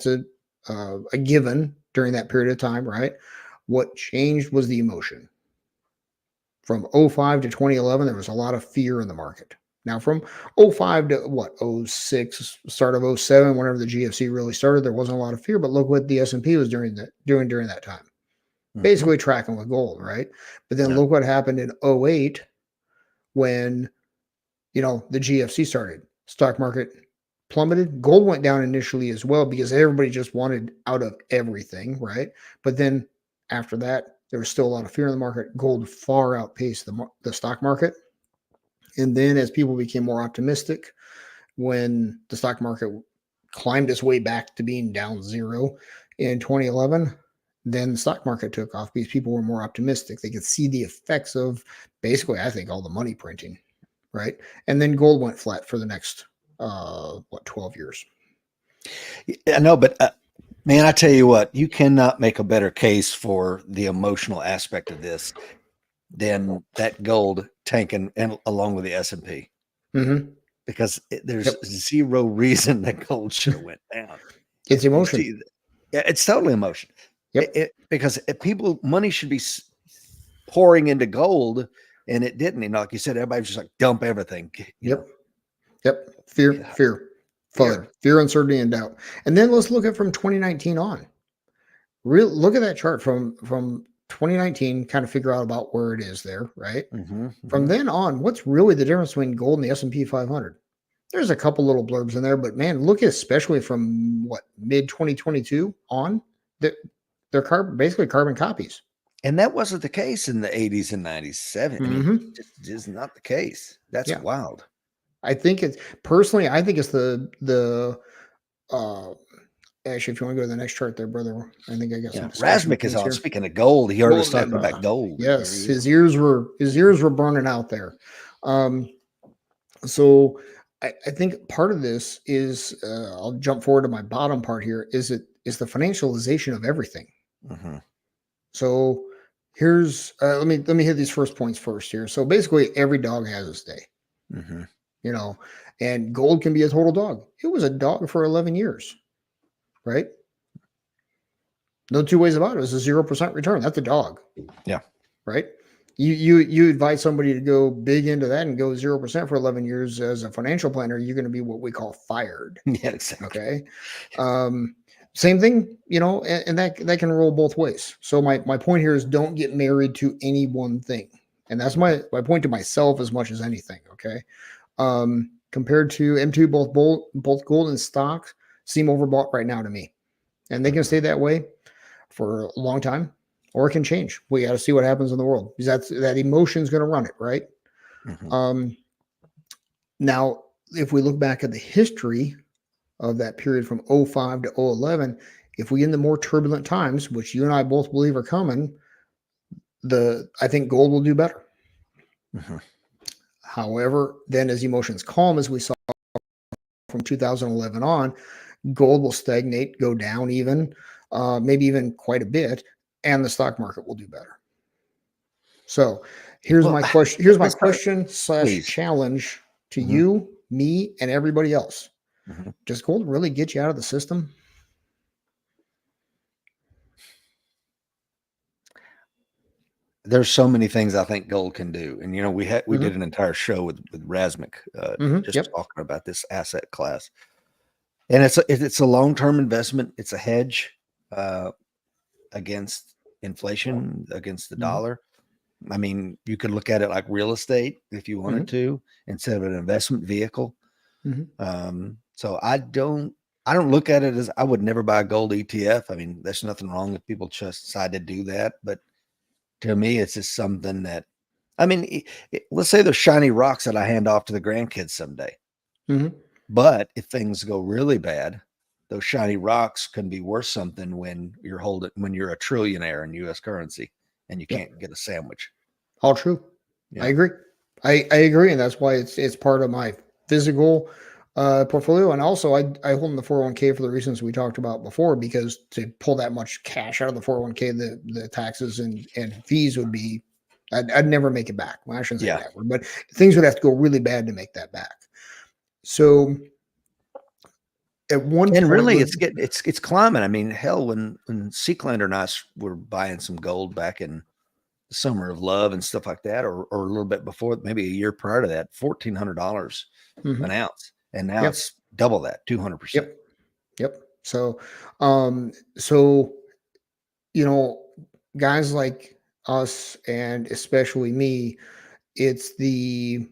a given during that period of time, right? What changed was the emotion. From '05 to 2011, there was a lot of fear in the market. Now, from '05 to '06, start of '07, whenever the GFC really started, there wasn't a lot of fear. But look what the S&P was doing during that time, basically tracking with gold, right? But then look what happened in '08 when the GFC started. Stock market plummeted. Gold went down initially as well because everybody just wanted out of everything, right? But then after that, there was still a lot of fear in the market. Gold far outpaced the stock market. And then as people became more optimistic, when the stock market climbed its way back to being down zero in 2011, then the stock market took off because people were more optimistic. They could see the effects of basically, I think, all the money printing, right? And then gold went flat for the next 12 years. I know, but man, I tell you what, you cannot make a better case for the emotional aspect of this than that gold tanking and along with the S&P, Mm-hmm. because there's zero reason that gold should have went down. It's emotion. It's totally emotion. Yep. Because money should be pouring into gold, and it didn't. And like you said, everybody was just like dump everything. Yep. Fear, FUD, fear, uncertainty, and doubt. And then let's look at from 2019 on. Look at that chart from 2019, kind of figure out about where it is there, right? From then on, what's really the difference between gold and the S&P 500? There's a couple little blurbs in there, but man, look at especially from mid 2022 on, they're basically carbon copies. And that wasn't the case in the 80s and 90s. I mean, just is not the case. That's wild. I think it's personally, I think it's the actually, if you want to go to the next chart there, brother, I think I got some. Rasmic is on. Here. Speaking of gold, he heard us talking about gold. Yes, his ears were burning out there. So I think part of this is I'll jump forward to my bottom part here. Is the financialization of everything. So here's let me hit these first points first here. So basically, every dog has its day. And gold can be a total dog. It was a dog for 11 years. Right? No two ways about it. It's a 0% return. That's a dog. Yeah. Right? You invite somebody to go big into that and go 0% for 11 years as a financial planner, you're going to be what we call fired. Yeah, exactly. Okay. Same thing, and that can roll both ways. So my point here is don't get married to any one thing. And that's my point to myself as much as anything. Okay. Compared to M2, both gold and stocks seem overbought right now to me, and they can stay that way for a long time, or it can change. We got to see what happens in the world because that emotion is going to run it, right? Now, if we look back at the history of that period from '05 to '11, if we get into more turbulent times, which you and I both believe are coming, I think gold will do better. However, then as emotions calm, as we saw from 2011 on, gold will stagnate, go down even, maybe even quite a bit, and the stock market will do better. So here's Well, my question. Here's my let's start, question slash please. challenge to Hmm. you, me, and everybody else. Hmm. Does gold really get you out of the system? There's so many things I think gold can do, and we Hmm. did an entire show with Razmik just Yep. talking about this asset class, and it's a long term investment. It's a hedge uh, against inflation, against the Hmm. dollar. I mean, you could look at it like real estate if you wanted Hmm. to, instead of an investment vehicle. Hmm. So I don't look at it as, I would never buy a gold ETF. I mean, there's nothing wrong if people just decide to do that, but to me, it's just something that, I mean, let's say there's shiny rocks that I hand off to the grandkids someday. Hmm. But if things go really bad, those shiny rocks can be worth something when you're a trillionaire in U.S. currency and you Yep. can't get a sandwich. All true. I Yeah. agree. I agree, and that's why it's part of my physical portfolio, and also I hold in the 401k for the reasons we talked about before, because to pull that much cash out of the 401k, the taxes and fees would be, I'd never make it back. Well, I shouldn't say Yeah. never, but things would have to go really bad to make that back. So at one And point, really, it's climbing. I mean, hell, when Seeklander and I were buying some gold back in the summer of love and stuff like that, or a little bit before, maybe a year prior to that, $1,400 an mhm, ounce, and now yep, it's double that, 200%. yep, yep. So you know, guys like us, and especially me, it's the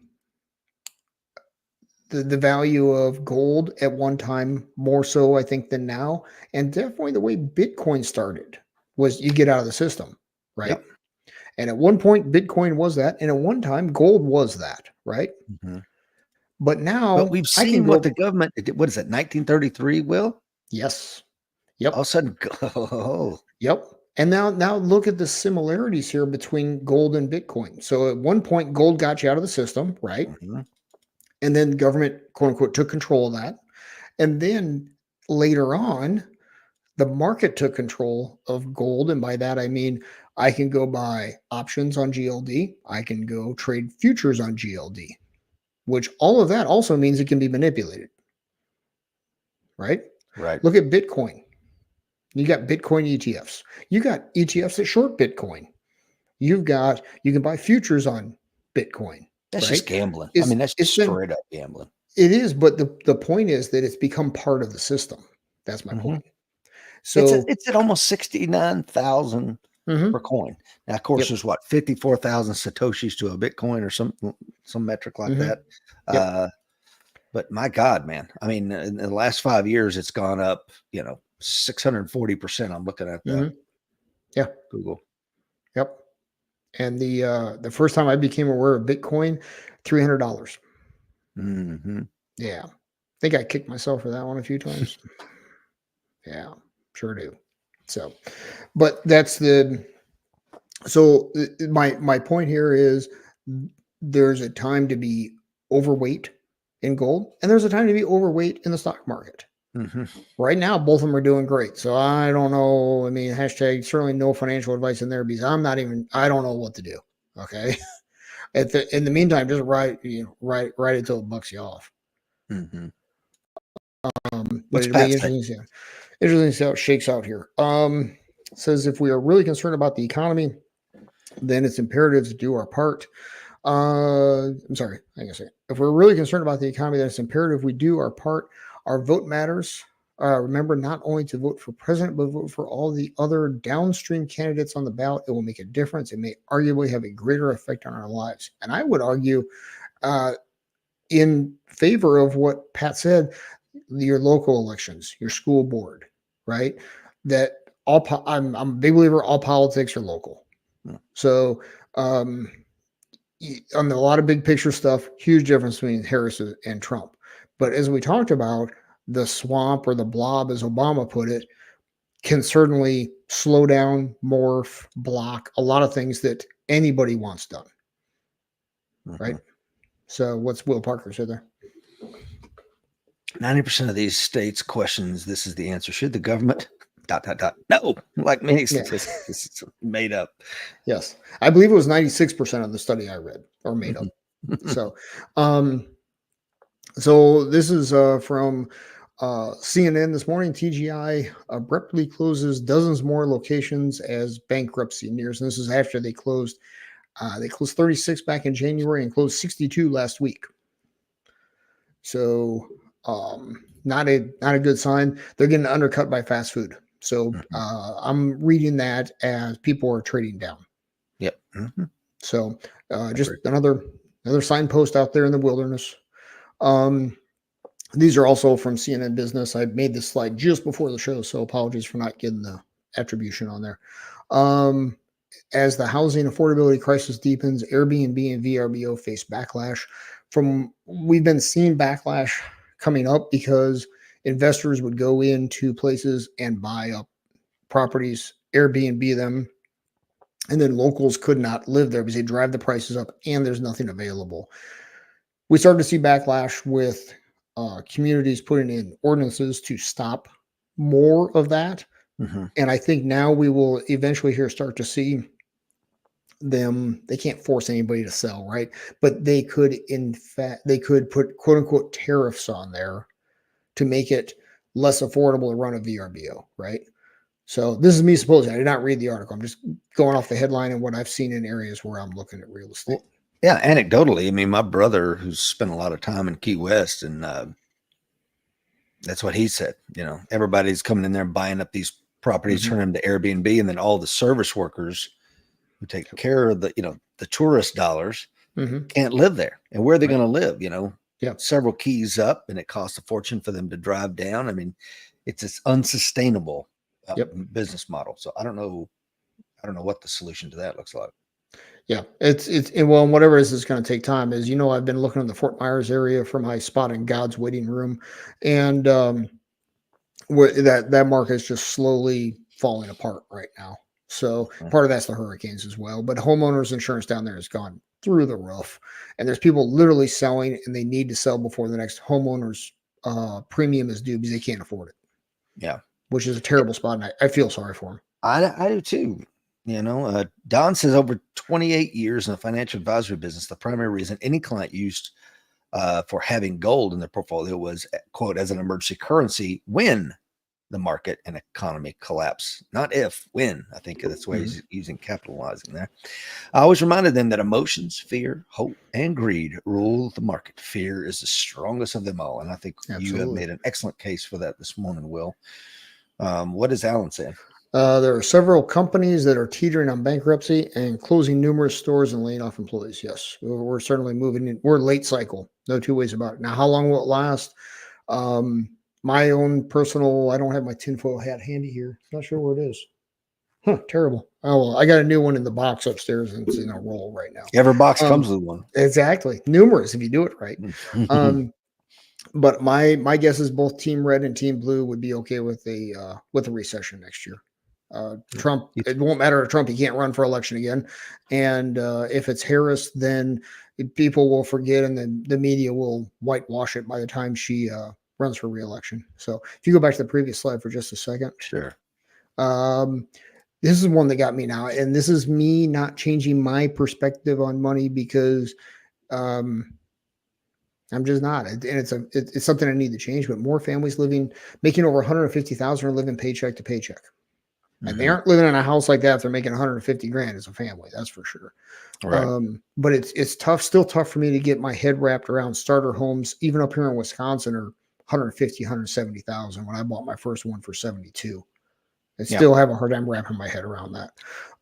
value of gold at one time more so, I think, than now, and definitely the way Bitcoin started was you get out of the system, right? Yep. And at one point, Bitcoin was that, and at one time, gold was that, right? Mhm. But But now we've I can seen what the go, government what is it, 1933, Will? yes, All of yep, a sudden, oh, yep. And now look at the similarities here between gold and Bitcoin. So at one point, gold got you out of the system, right? mhm, And then government, quote unquote, took control of that. And then later on, the market took control of gold. And by that, I mean, I can go buy options on GLD. I can go trade futures on GLD, which all of that also means it can be manipulated, right? right. Look at Bitcoin. You got Bitcoin ETFs. You got ETFs that short Bitcoin. You can buy futures on Bitcoin, That's just right? gambling. I It's mean, that's it's just been straight up gambling. it is, but the point is that it's become part of the system. That's my Mhm. point. So, It's at almost 69,000 per mhm, coin. Now, of course, yep, there's what, 54,000 satoshis to a Bitcoin or some metric like mhm, that. yep, Uh, but my God, man, I mean, in the last 5 years, it's gone up, 640%. I'm looking at the mhm, yeah, Google. yep. And the first time I became aware of Bitcoin, $300. Hmm. Yeah, I think I kicked myself for that one a few times. Yeah, sure do. So, but that's the so my point here is there's a time to be overweight in gold, and there's a time to be overweight in the stock market. Hmm. Right now, both of them are doing great. So I don't know. I mean, hashtag certainly no financial advice in there, because I don't know what to do. Okay. In the meantime, just ride it till it bucks you off. Hmm. But What's it'll be Pat say? interesting to see how it shakes out here. Says if we are really concerned about the economy, then it's imperative to do our part. I'm sorry, I guess if we're really concerned about the economy, then it's imperative we do our part. Our vote matters. Remember, not only to vote for president, but vote for all the other downstream candidates on the ballot. It will make a difference. It may arguably have a greater effect on our lives. And I would argue uh, in favor of what Pat said, your local elections, your school board, right? That I'm a big believer all politics are local. Mm. So um, on a lot of big picture stuff, huge difference between Harris and Trump. But as we talked about, the swamp or the blob, as Obama put it, can certainly slow down, morph, block a lot of things that anybody wants done, right? Mhm. So what's Will Parker said there? 90% of these states questions, this is the answer. Should the government ... No, like many Yeah. statistics, this is made up. Yes. I believe it was 96% of the study I read or made up. So, so this is from CNN this morning. TGI abruptly closes dozens more locations as bankruptcy nears. And this is after they closed 36 back in January and closed 62 last week. So not a good sign. They're getting undercut by fast food. So I'm reading that as people are trading down. Yep. So just another signpost out there in the wilderness. These are also from CNN Business. I made this slide just before the show, so apologies for not getting the attribution on there. As the housing affordability crisis deepens, Airbnb and VRBO face backlash. We've been seeing backlash coming up because investors would go into places and buy up properties, Airbnb them, and then locals could not live there because they drive the prices up and there's nothing available. We started to see backlash with communities putting in ordinances to stop more of that. And I think now we will eventually start to see them. They can't force anybody to sell, right? But they could, in fact, put quote unquote tariffs on there to make it less affordable to run a VRBO, right? So this is me supposing. I did not read the article. I'm just going off the headline and what I've seen in areas where I'm looking at real estate. Well, yeah, anecdotally, I mean, my brother, who's spent a lot of time in Key West, and that's what he said. You know, everybody's coming in there and buying up these properties, turning them to Airbnb, and then all the service workers who take care of the tourist dollars can't live there. And where are they going to live? You know, several keys up, and it costs a fortune for them to drive down. I mean, it's this unsustainable business model. So I don't know what the solution to that looks like. Yeah, well, whatever it is going to take time. As you know, I've been looking in the Fort Myers area for my spot in God's Waiting Room, and that market is just slowly falling apart right now. So part of that's the hurricanes as well. But homeowners insurance down there has gone through the roof, and there's people literally selling, and they need to sell before the next homeowners premium is due because they can't afford it. Yeah, which is a terrible spot, and I feel sorry for them. I do too. You know, Don says over 28 years in the financial advisory business, the primary reason any client used for having gold in their portfolio was, quote, as an emergency currency when the market and economy collapse. Not if, when. I think that's why he's using capitalizing there. I always reminded them that emotions, fear, hope, and greed rule the market. Fear is the strongest of them all. And I think you have made an excellent case for that this morning, Will. What is Alan saying? There are several companies that are teetering on bankruptcy and closing numerous stores and laying off employees. Yes, we're certainly moving in. We're late cycle. No two ways about it. Now, how long will it last? My own personal, I don't have my tinfoil hat handy here. Not sure where it is. Terrible. Oh, well, I got a new one in the box upstairs and it's in a roll right now. Every box comes with one. Exactly. Numerous if you do it right. But my guess is both Team Red and Team Blue would be okay with a recession next year. Trump, it won't matter to Trump. He can't run for election again. And if it's Harris, then people will forget and then the media will whitewash it by the time she runs for re-election. So if you go back to the previous slide for just a second. Sure. This is one that got me now. And this is me not changing my perspective on money because I'm just not. And it's something I need to change. But more families making over $150,000 are living paycheck to paycheck. And they aren't living in a house like that if they're making 150 grand as a family. That's for sure. Right. But it's still tough for me to get my head wrapped around starter homes, even up here in Wisconsin, are 150, 170,000 when I bought my first one for 72. I still have a hard time wrapping my head around that.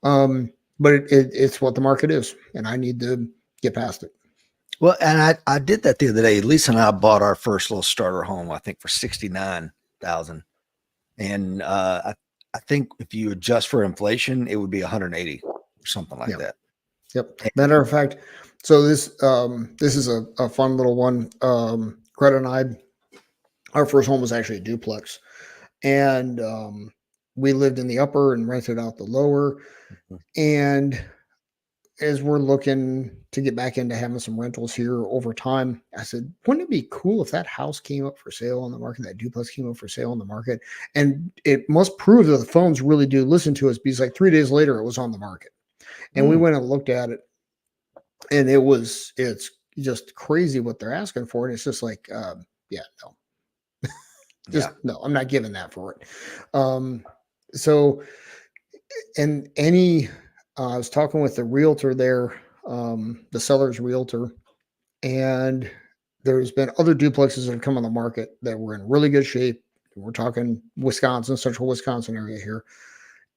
But it's what the market is, and I need to get past it. Well, and I did that the other day. Lisa and I bought our first little starter home, I think, for $69,000. And I think if you adjust for inflation, it would be 180 or something like that. Yep. Matter of fact, so this is a fun little one. Greta and I, our first home was actually a duplex, and we lived in the upper and rented out the lower. And as we're looking to get back into having some rentals here over time, I said, wouldn't it be cool if that house came up for sale on the market, that duplex came up for sale on the market? And it must prove that the phones really do listen to us, because like 3 days later, it was on the market. And we Mm, went and looked at it, and it's just crazy what they're asking for. And it's just like, yeah, no, just yeah. no, I'm not giving that for it. Um, so, and I was talking with the realtor there, the seller's realtor, and there's been other duplexes that have come on the market that were in really good shape. We're talking Wisconsin, central Wisconsin area here.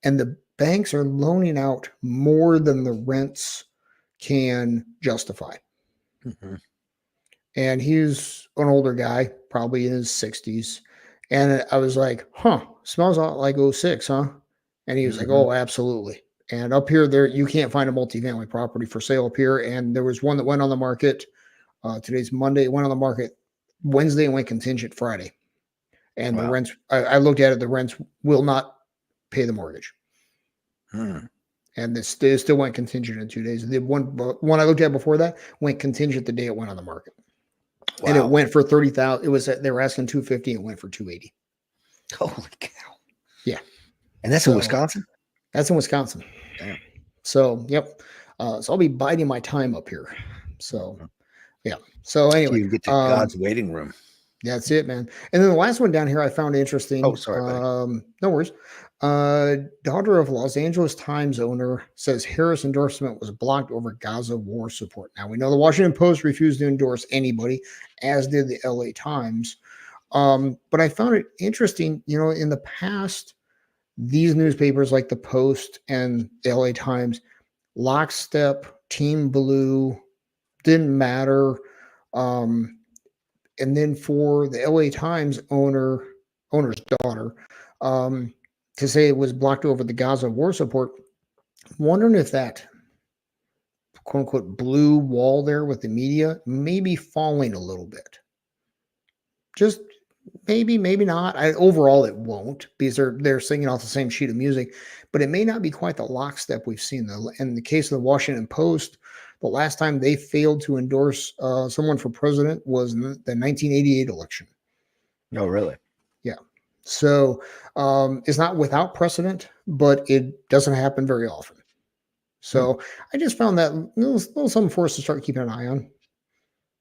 And the banks are loaning out more than the rents can justify. Mhm. And he's an older guy, probably in his 60s. And I was like, huh, smells a lot like '06, huh? And he was like, Mhm. oh, absolutely. And up here, there you can't find a multifamily property for sale up here. And there was one that went on the market. Today's Monday. It went on the market Wednesday and went contingent Friday. And the Wow. rents, I looked at it, the rents will not pay the mortgage. Mm. And this still went contingent in 2 days. The one I looked at before that went contingent the day it went on the market. And it Wow. went for 30,000. It was they were asking 250, and it went for 280. Holy cow. Yeah. And that's in So Wisconsin? that's in Wisconsin. Damn. So yep. So I'll be biding my time up here. So Mhm. yeah. So So anyway, you can get to God's waiting room. that's it, man. And then the last one down here I found Oh, interesting. sorry, buddy. No worries. Daughter of Los Angeles Times owner says Harris endorsement was blocked over Gaza war support. Now we know the Washington Post refused to endorse anybody, as did the LA Times. But I found it interesting, in the past, these newspapers like the Post and the LA Times, lockstep, team blue, didn't matter. Um, and then for the LA Times owner's daughter, um, to say it was blocked over the Gaza war support, wondering if that quote unquote blue wall there with the media may be falling a little bit. Just maybe, maybe not. Overall, it won't, because they're singing off the same sheet of music, but it may not be quite the lockstep we've seen. In the case of the Washington Post, the last time they failed to endorse someone for president was the 1988 election. Oh, really? Yeah. So it's not without precedent, but it doesn't happen very often. Hmm. So I just found that little something for us to start keeping an eye on.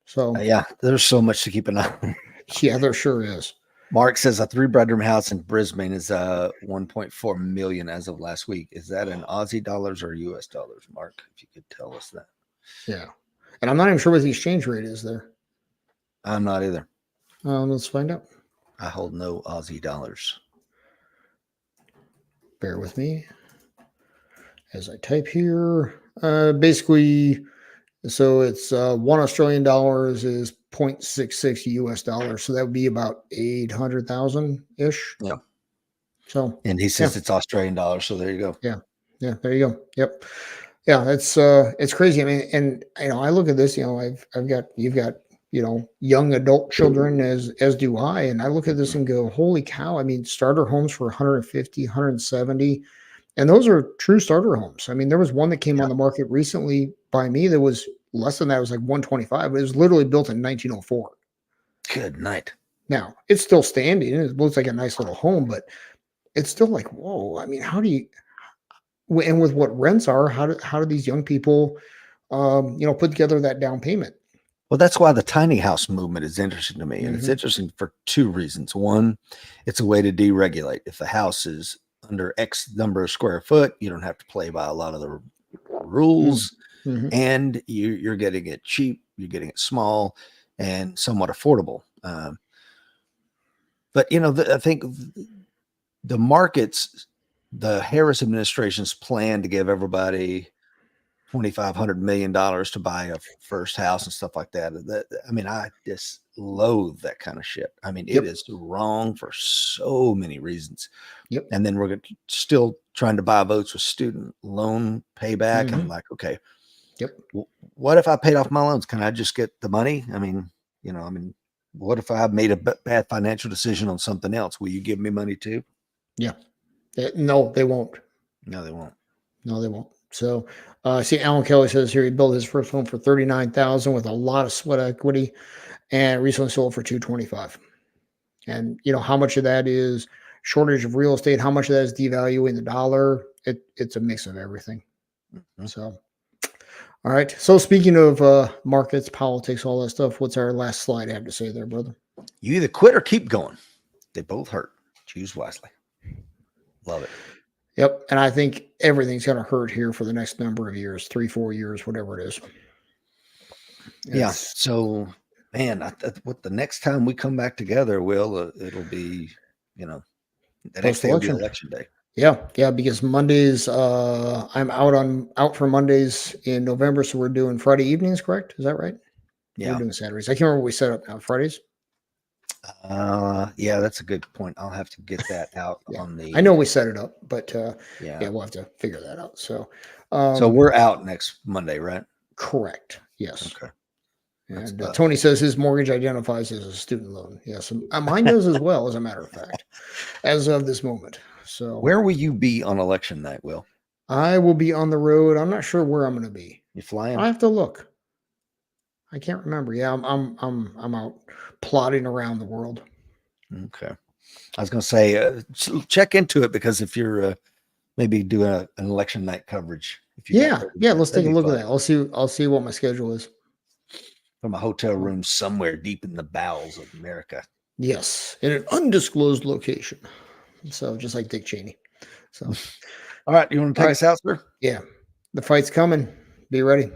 So Yeah, there's so much to keep an eye on. yeah, there sure is. Mark says a 3-bedroom house in Brisbane is 1.4 million as of last week. Is that in Aussie dollars or US dollars, Mark? If you could tell us that. Yeah. And I'm not even sure what the exchange rate is there. I'm not either. Let's find out. I hold no Aussie dollars. Bear with me as I type here. Basically, so it's $1 Australian is 0.66 US dollars. So that would be about 800,000 ish. Yeah. So And he yeah, says it's Australian dollars. So there you go. yeah, yeah. There you go. Yep. Yeah, it's crazy. I mean, and I look at this. You've got young adult children, as do I, and I look at this and go, holy cow! I mean, starter homes for 150, 170, and those are true starter homes. I mean, there was one that came Yeah. on the market recently by me that was less than that. It was like 125. But it was literally built in 1904. Good night. Now it's still standing. It looks like a nice little home, but it's still like, whoa. I mean, how do you? And with what rents are, how do these young people, put together that down payment? Well, that's why the tiny house movement is interesting to me. And it's Mhm. interesting for two reasons. One, it's a way to deregulate. If the house is under X number of square foot, you don't have to play by a lot of the rules, Mhm. and you're getting it cheap, you're getting it small and somewhat affordable. But I think the markets, the Harris administration's plan to give everybody $2,500 million to buy a first house and stuff like that. I mean, I just loathe that kind of shit. I mean, it Yep. is wrong for so many reasons. Yep. And then we're still trying to buy votes with student loan payback. And Mhm. like, okay, Yep. what if I paid off my loans? Can I just get the money? I mean, what if I made a bad financial decision on something else? Will you give me money too? Yeah. No, they won't. No, they won't. No, they won't. So, see, Alan Kelly says here he built his first home for 39,000 with a lot of sweat equity, and recently sold for 225. And how much of that is shortage of real estate? How much of that is devaluing the dollar? It's a mix of everything. Mhm. So, all right. So, speaking of markets, politics, all that stuff, what's our last slide have to say there, brother? You either quit or keep going. They both hurt. Choose wisely. Love it. Yep. And I think everything's going to hurt here for the next number of years, 3, 4 years, whatever it is. Yeah. It's So, man, what the next time we come back together, Will, it'll be, the next day will be post-election. election day. Yeah, because Mondays, I'm out for Mondays in November, so we're doing Friday evenings, correct? Is that right? We're Yeah. doing Saturdays. I can't remember what we set up now. Fridays. Yeah, that's a good point. I'll have to get that out Yeah. on the. I know we set it up, but Yeah. yeah, we'll have to figure that out. So, So we're out next Monday, right? correct. Yes. Okay. And That's Tony says his mortgage identifies as a student loan. Yes, mine does as well, as a matter of fact, as of this moment. So, Where will you be on election night, Will? I will be on the road. I'm not sure where I'm going to be. You flying? I have to look. I can't remember. Yeah, I'm out plodding around the world. Okay. I was going to say, check into it, because if you're maybe doing an election night coverage, if you got Yeah, 30 yeah. minutes, Let's take that'd a be look fun. at that. I'll see what my schedule is. From a hotel room somewhere deep in the bowels of America. Yes, in an undisclosed location. So just like Dick Cheney. So All right. You want to take All right. us out, sir? yeah, the fight's coming. Be ready.